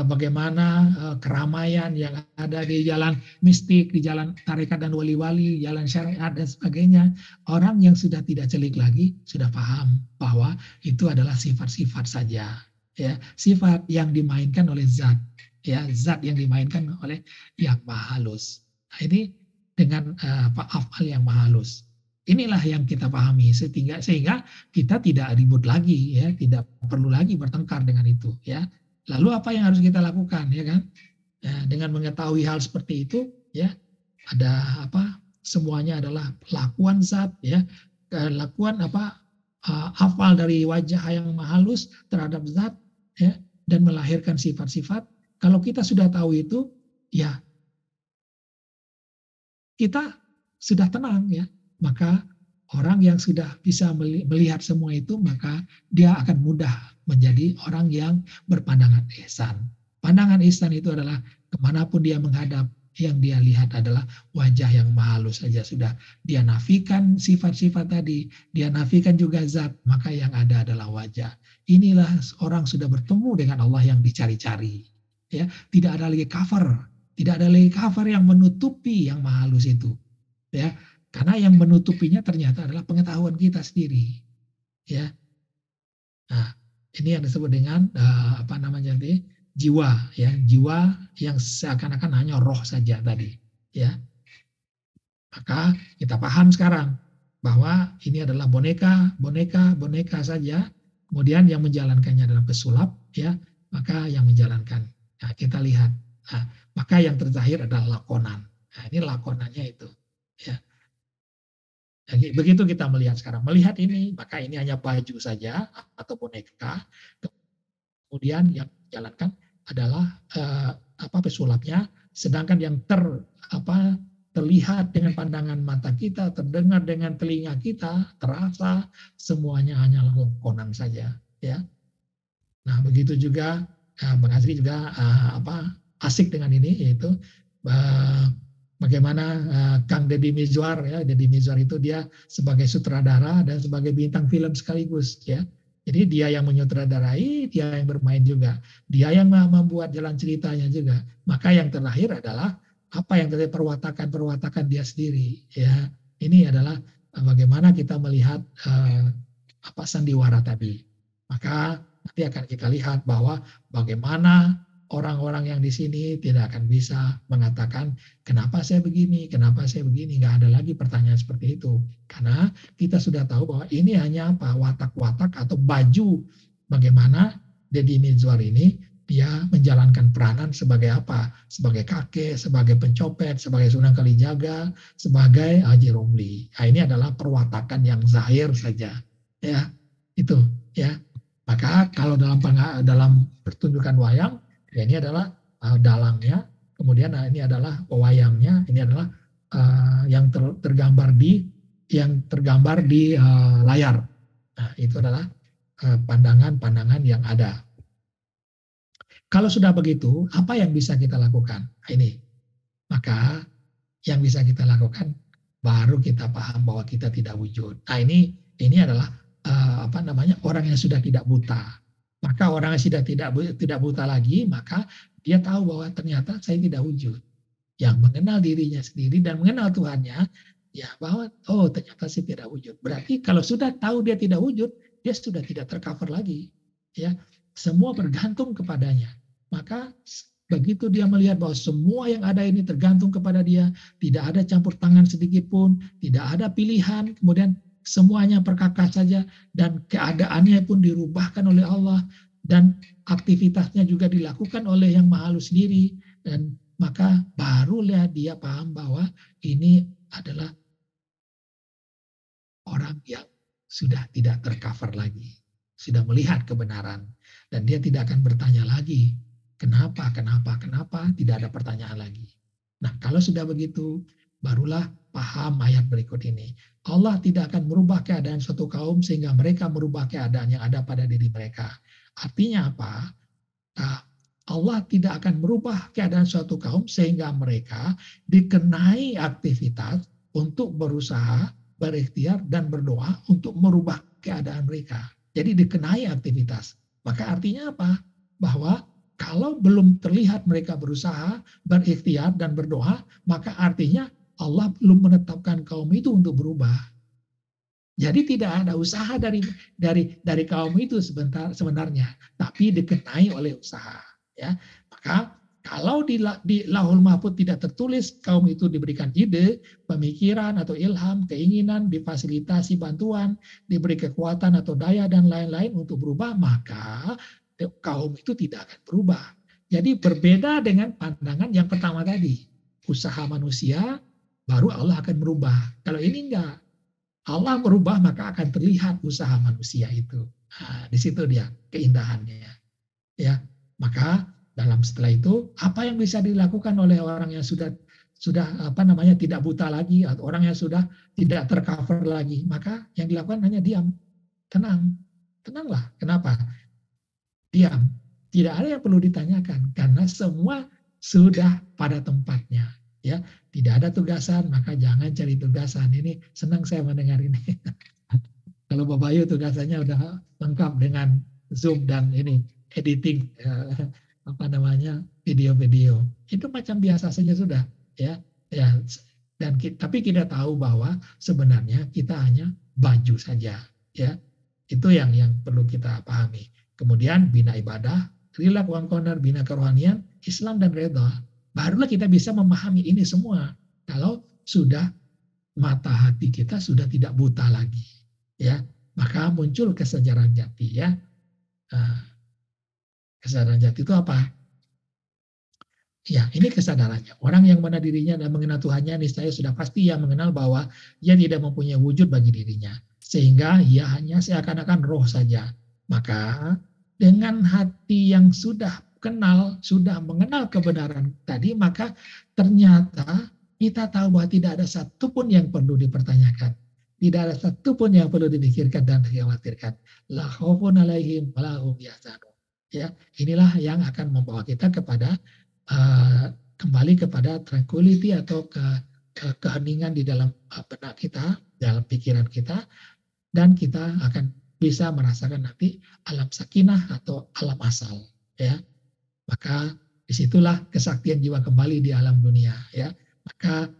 bagaimana keramaian yang ada di jalan mistik, di jalan tarekat dan wali-wali, jalan syariat dan sebagainya. Orang yang sudah tidak celik lagi sudah paham bahwa itu adalah sifat-sifat saja, ya, sifat yang dimainkan oleh zat, ya, zat yang dimainkan oleh yang maha halus. Nah, ini dengan afal yang maha halus. Inilah yang kita pahami sehingga kita tidak ribut lagi, ya, tidak perlu lagi bertengkar dengan itu, ya. Lalu apa yang harus kita lakukan, ya kan? Ya, dengan mengetahui hal seperti itu, ya, ada semuanya adalah lakuan zat, ya, lakuan hafal dari wajah yang halus terhadap zat, ya, dan melahirkan sifat-sifat. Kalau kita sudah tahu itu, ya kita sudah tenang, ya. Maka orang yang sudah bisa melihat semua itu, maka dia akan mudah menjadi orang yang berpandangan ihsan. Pandangan ihsan itu adalah kemanapun dia menghadap, yang dia lihat adalah wajah yang maha halus saja sudah. Dia nafikan sifat-sifat tadi, dia nafikan juga zat, maka yang ada adalah wajah. Inilah orang sudah bertemu dengan Allah yang dicari-cari. Ya, tidak ada lagi cover, tidak ada lagi cover yang menutupi yang maha halus itu. Ya, karena yang menutupinya ternyata adalah pengetahuan kita sendiri. Ya, nah ini yang disebut dengan jiwa, ya, jiwa yang seakan-akan hanya roh saja tadi, ya. Maka kita paham sekarang bahwa ini adalah boneka saja, kemudian yang menjalankannya adalah pesulap, ya, maka yang menjalankan. Nah, kita lihat, nah, maka yang terakhir adalah lakonan. Nah, ini lakonannya itu, ya. Jadi, begitu kita melihat sekarang, melihat ini, maka ini hanya baju saja atau boneka. Kemudian yang dijalankan adalah pesulapnya, sedangkan yang terlihat dengan pandangan mata kita, terdengar dengan telinga kita, terasa, semuanya hanyalah lakonan saja, ya. Nah, begitu juga Bang Azri juga asik dengan ini, yaitu bagaimana Kang Deddy Mizwar, ya, Deddy Mizwar itu dia sebagai sutradara dan sebagai bintang film sekaligus, ya. Jadi dia yang menyutradarai, dia yang bermain juga, dia yang membuat jalan ceritanya juga. Maka yang terakhir adalah apa yang terjadi, perwatakan dia sendiri. Ya, ini adalah bagaimana kita melihat sandiwara tadi. Maka nanti akan kita lihat bahwa bagaimana orang-orang yang di sini tidak akan bisa mengatakan kenapa saya begini, nggak ada lagi pertanyaan seperti itu. Karena kita sudah tahu bahwa ini hanya watak-watak atau baju bagaimana Deddy Mizwar ini dia menjalankan peranan sebagai apa? Sebagai kakek, sebagai pencopet, sebagai Sunan Kalijaga, sebagai Haji Romli. Nah, ini adalah perwatakan yang zahir saja, ya, itu, ya. Maka kalau dalam pertunjukan wayang, ya, ini adalah dalangnya, kemudian ini adalah wayangnya, ini adalah yang tergambar di layar. Nah, itu adalah pandangan-pandangan yang ada. Kalau sudah begitu, apa yang bisa kita lakukan? Nah, ini, maka yang bisa kita lakukan baru kita paham bahwa kita tidak wujud. Nah, ini adalah orang yang sudah tidak buta. Maka orang yang sudah tidak buta lagi, maka dia tahu bahwa ternyata saya tidak wujud. Yang mengenal dirinya sendiri dan mengenal Tuhannya, ya, bahwa ternyata saya tidak wujud. Berarti kalau sudah tahu dia tidak wujud, dia sudah tidak tercover lagi. Ya, semua bergantung kepadanya. Maka begitu dia melihat bahwa semua yang ada ini tergantung kepada dia, tidak ada campur tangan sedikit pun, tidak ada pilihan, kemudian semuanya perkakas saja, dan keadaannya pun dirubahkan oleh Allah, dan aktivitasnya juga dilakukan oleh Yang Maha Halus sendiri, dan maka barulah dia paham bahwa ini adalah orang yang sudah tidak tercover lagi, sudah melihat kebenaran, dan dia tidak akan bertanya lagi kenapa, tidak ada pertanyaan lagi. Nah, kalau sudah begitu, barulah paham ayat berikut ini. Allah tidak akan merubah keadaan suatu kaum sehingga mereka merubah keadaan yang ada pada diri mereka. Artinya apa? Allah tidak akan merubah keadaan suatu kaum sehingga mereka dikenai aktivitas untuk berusaha, berikhtiar, dan berdoa untuk merubah keadaan mereka. Jadi dikenai aktivitas. Maka artinya apa? Bahwa kalau belum terlihat mereka berusaha, berikhtiar, dan berdoa, maka artinya Allah belum menetapkan kaum itu untuk berubah. Jadi tidak ada usaha dari kaum itu sebenarnya, tapi dikenai oleh usaha. Ya, maka kalau di Lauhul Mahfuz tidak tertulis kaum itu diberikan ide, pemikiran atau ilham, keinginan, difasilitasi bantuan, diberi kekuatan atau daya dan lain-lain untuk berubah, maka kaum itu tidak akan berubah. Jadi berbeda dengan pandangan yang pertama tadi, usaha manusia, baru Allah akan merubah. Kalau ini enggak, Allah merubah maka akan terlihat usaha manusia itu. Nah, di situ dia keindahannya. Ya, maka setelah itu apa yang bisa dilakukan oleh orang yang sudah tidak buta lagi atau orang yang sudah tidak tercover lagi, maka yang dilakukan hanya diam, tenanglah. Kenapa? Diam. Tidak ada yang perlu ditanyakan karena semua sudah pada tempatnya. Ya, tidak ada tugasan, maka jangan cari tugasan. Ini senang saya mendengar ini. Kalau Bapak Bayu tugasannya udah lengkap dengan Zoom dan ini editing video-video. Itu macam biasa saja sudah, ya. Dan tapi kita tahu bahwa sebenarnya kita hanya baju saja, ya. Itu yang perlu kita pahami. Kemudian bina ibadah, rilak wangkonar, bina kerohanian, Islam dan redha. Barulah kita bisa memahami ini semua. Kalau sudah mata hati kita sudah tidak buta lagi, ya, maka muncul kesadaran jati, ya. Kesadaran jati itu apa? Ya, ini kesadarannya. Orang yang mengenal dirinya dan mengenal Tuhannya, niscaya sudah pasti ia mengenal bahwa ia tidak mempunyai wujud bagi dirinya, sehingga ia hanya seakan-akan roh saja. Maka dengan hati yang sudah kenal, sudah mengenal kebenaran tadi, maka ternyata kita tahu bahwa tidak ada satupun yang perlu dipertanyakan. Tidak ada satupun yang perlu dipikirkan dan dikhawatirkan. La khaufun alaihim wa la hum yahzanun. Ya, inilah yang akan membawa kita kepada kembali kepada tranquility atau keheningan di dalam benak kita, dalam pikiran kita, dan kita akan bisa merasakan nanti alam sakinah atau alam asal, ya. Maka disitulah kesaktian jiwa kembali di alam dunia, ya. Maka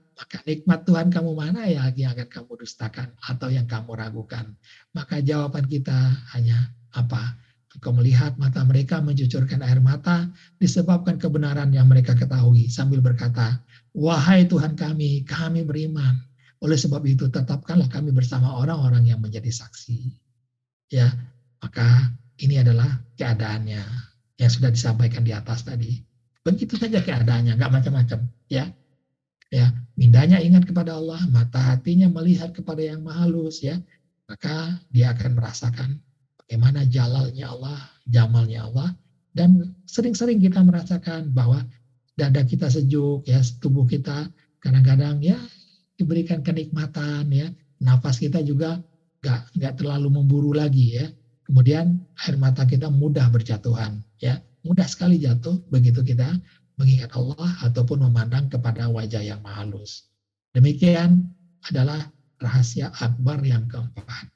nikmat Tuhan kamu mana ya yang akan kamu dustakan atau yang kamu ragukan? Maka jawaban kita hanya apa? Engkau melihat mata mereka mencucurkan air mata disebabkan kebenaran yang mereka ketahui sambil berkata, wahai Tuhan kami beriman. Oleh sebab itu tetapkanlah kami bersama orang-orang yang menjadi saksi. Ya, maka ini adalah keadaannya yang sudah disampaikan di atas tadi. Begitu saja keadaannya, nggak macam-macam. Ya, mindanya ingat kepada Allah, mata hatinya melihat kepada yang maha halus, ya, maka dia akan merasakan bagaimana jalalnya Allah, jamalnya Allah, dan sering-sering kita merasakan bahwa dada kita sejuk, ya, tubuh kita kadang-kadang ya diberikan kenikmatan, ya, nafas kita juga nggak terlalu memburu lagi, ya. Kemudian air mata kita mudah berjatuhan, ya, mudah sekali jatuh begitu kita mengingat Allah ataupun memandang kepada wajah yang maha halus. Demikian adalah rahasia akbar yang keempat.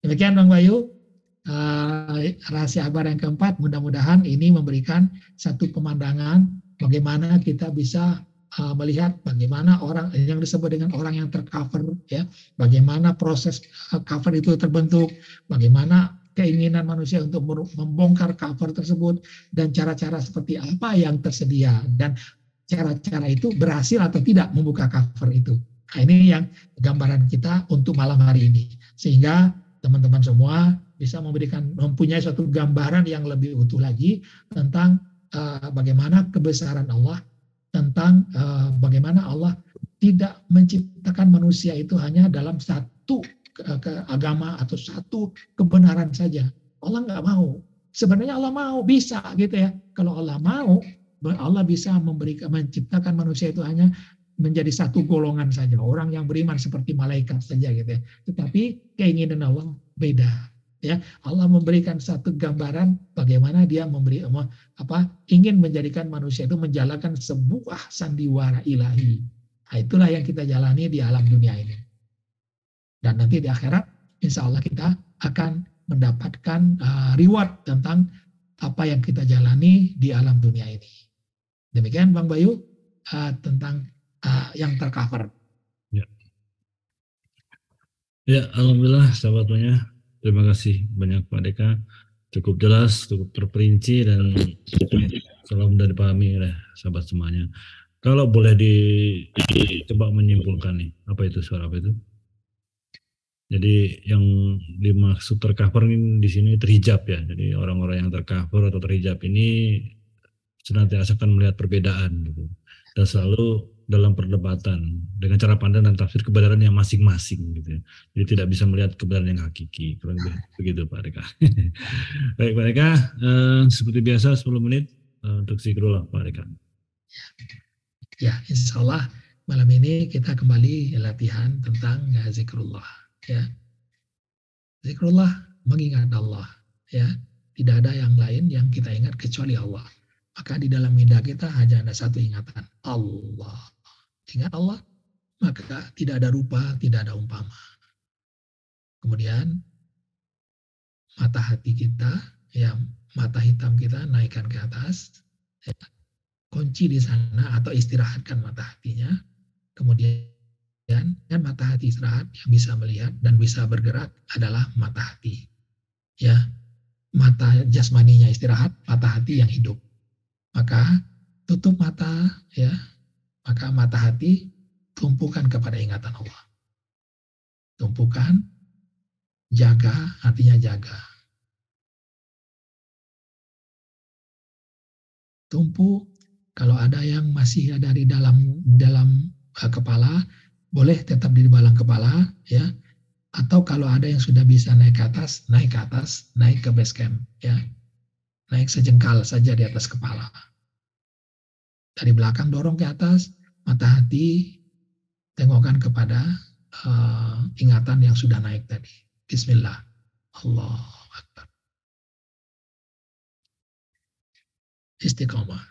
Demikian Bang Bayu. Rahasia akbar yang keempat, mudah-mudahan ini memberikan satu pemandangan bagaimana kita bisa melihat bagaimana orang yang disebut dengan orang yang tercover, ya, bagaimana proses cover itu terbentuk, bagaimana keinginan manusia untuk membongkar cover tersebut, dan cara-cara seperti apa yang tersedia, dan cara-cara itu berhasil atau tidak membuka cover itu. Nah, ini yang gambaran kita untuk malam hari ini, sehingga teman-teman semua bisa mempunyai suatu gambaran yang lebih utuh lagi tentang bagaimana kebesaran Allah, tentang bagaimana Allah tidak menciptakan manusia itu hanya dalam satu agama atau satu kebenaran saja. Allah nggak mau. Sebenarnya Allah mau, bisa gitu ya. Kalau Allah mau, Allah bisa menciptakan manusia itu hanya menjadi satu golongan saja, orang yang beriman seperti malaikat saja gitu ya. Tetapi keinginan Allah beda. Ya, Allah memberikan satu gambaran bagaimana dia ingin menjadikan manusia itu menjalankan sebuah sandiwara ilahi. Nah, itulah yang kita jalani di alam dunia ini. Dan nanti di akhirat, insya Allah kita akan mendapatkan reward tentang apa yang kita jalani di alam dunia ini. Demikian Bang Bayu tentang yang tercover. Ya, alhamdulillah sahabatnya. Terima kasih banyak Pak Deka, cukup jelas, cukup terperinci, dan salam dari dipahami oleh sahabat semuanya. Kalau boleh coba menyimpulkan nih, apa itu suara apa itu? Jadi yang dimaksud tercover ini di sini terhijab ya. Jadi orang-orang yang tercover atau terhijab ini senantiasa akan melihat perbedaan gitu. Dan selalu dalam perdebatan dengan cara pandang dan tafsir kebenaran yang masing-masing gitu ya. Jadi tidak bisa melihat kebenaran yang hakiki. Kurang lebih begitu Pak Reka. Baik Pak Reka, seperti biasa 10 menit untuk zikrullah Pak Reka. Ya, insya Allah malam ini kita kembali latihan tentang zikrullah. Ya, zikrullah mengingat Allah. Ya, tidak ada yang lain yang kita ingat kecuali Allah. Maka di dalam minda kita hanya ada satu ingatan, Allah. Ingat Allah, maka tidak ada rupa, tidak ada umpama. Kemudian mata hati kita, ya mata hitam kita naikkan ke atas, ya, kunci di sana atau istirahatkan mata hatinya. Kemudian mata hati istirahat yang bisa melihat dan bisa bergerak adalah mata hati. Ya, mata jasmaninya istirahat, mata hati yang hidup. Maka tutup mata, ya, maka mata hati tumpukan kepada ingatan Allah. Tumpukan, jaga, artinya jaga. Tumpu, kalau ada yang masih ada di dalam dalam kepala, boleh tetap di balang kepala, ya. Atau kalau ada yang sudah bisa naik ke atas, naik ke atas, naik ke base camp, ya. Naik sejengkal saja di atas kepala. Dari belakang dorong ke atas, mata hati tengokkan kepada ingatan yang sudah naik tadi. Bismillah. Allahu Akbar. Istiqomah.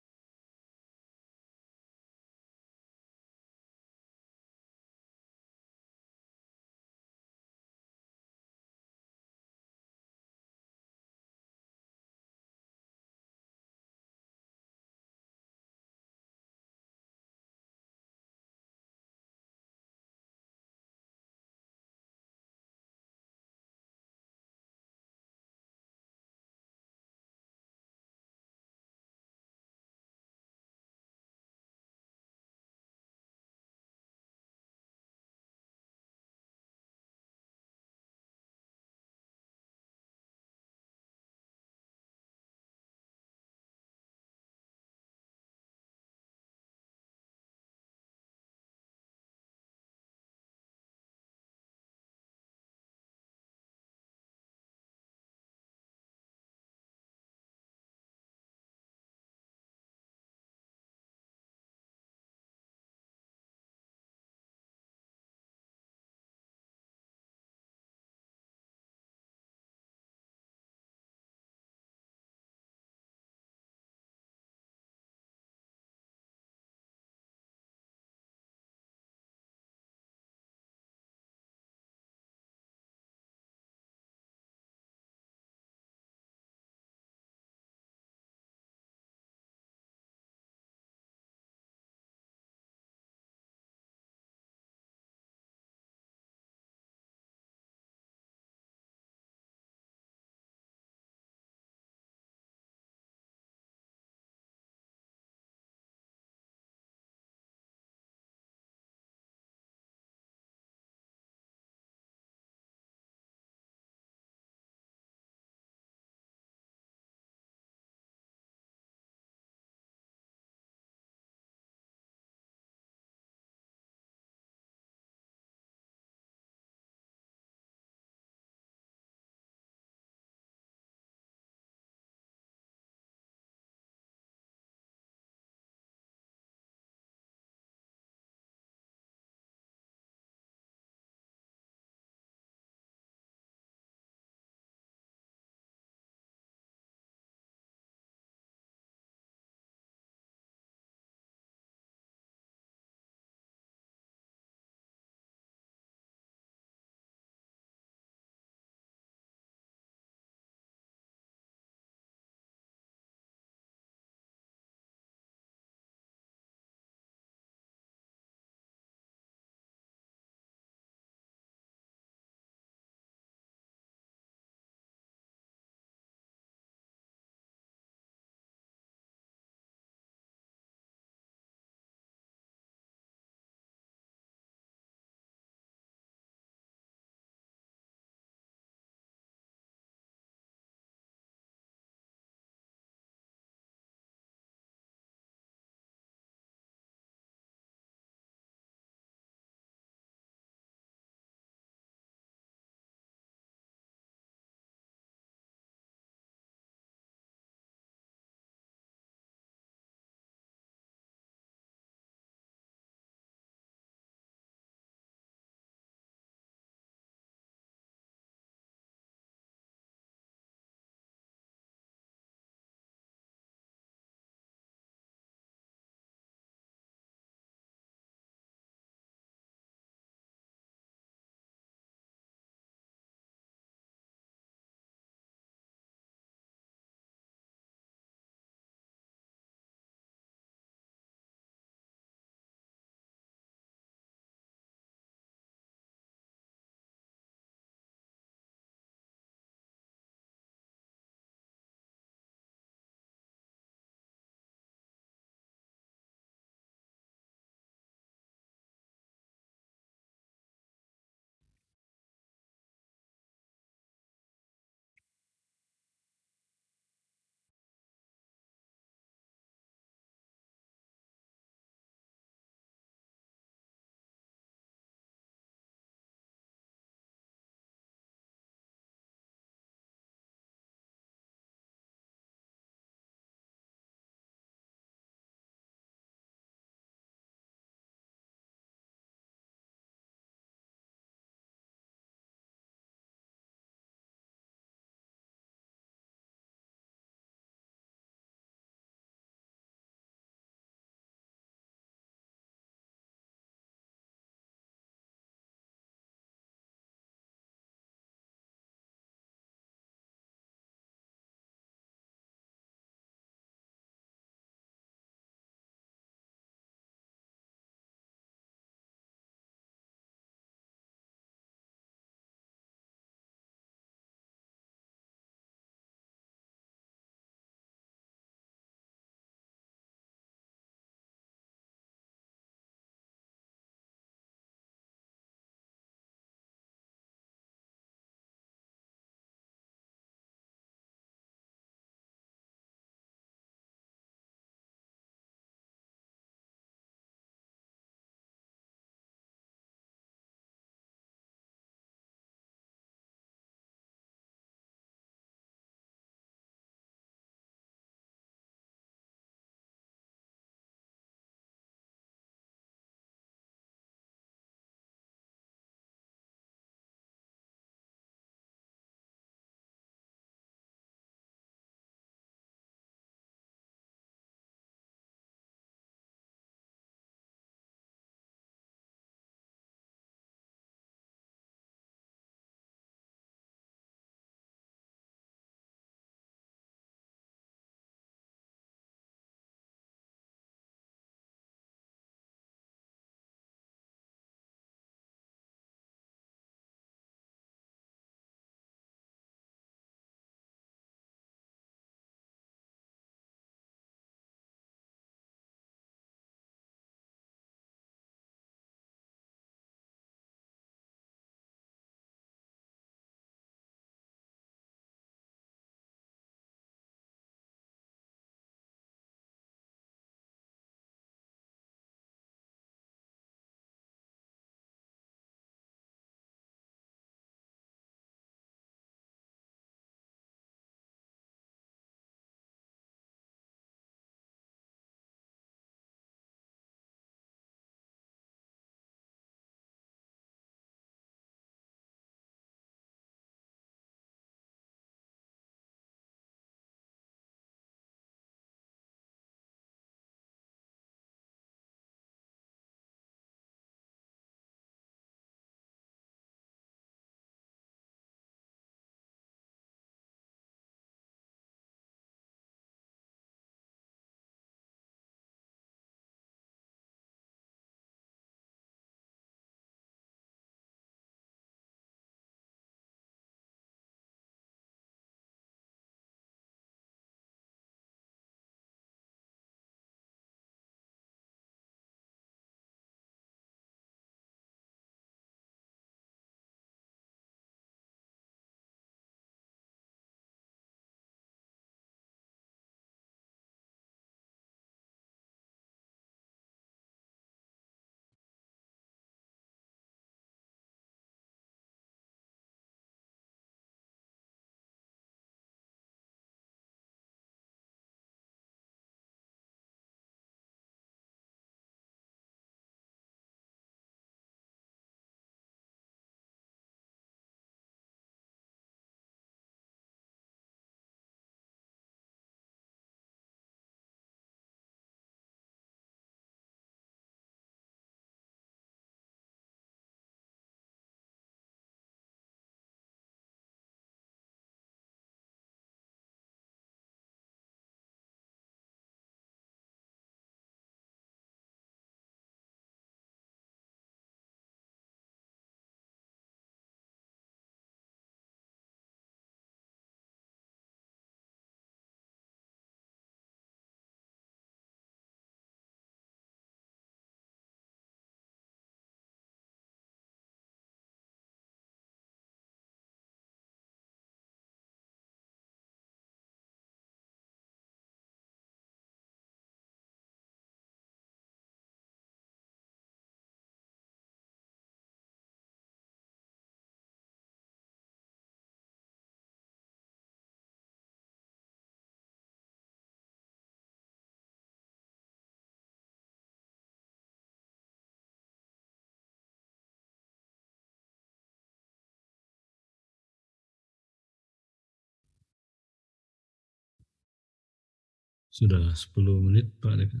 Sudah 10 menit Pak Deka.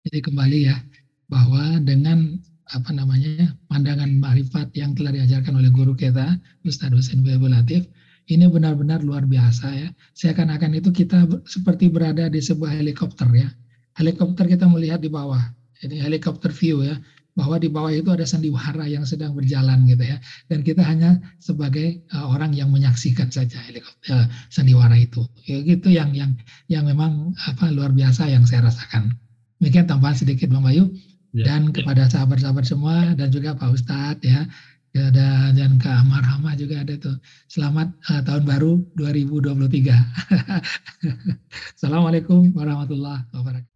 Jadi kembali ya, bahwa dengan pandangan ma'rifat yang telah diajarkan oleh guru kita, Ustadz Husain Baibul Latif, ini benar-benar luar biasa ya. Seakan-akan itu kita seperti berada di sebuah helikopter ya. Helikopter kita melihat di bawah, ini helikopter view ya, bahwa di bawah itu ada sandiwara yang sedang berjalan gitu ya. Dan kita hanya sebagai orang yang menyaksikan saja helikopter sandiwara itu. Ya, gitu yang memang luar biasa yang saya rasakan. Demikian tambahan sedikit Bang Bayu. Ya, Dan kepada sahabat-sahabat semua dan juga Pak Ustadz ya, dan Kak Amar Hama juga ada tuh. Selamat tahun baru 2023. Assalamualaikum warahmatullahi wabarakatuh.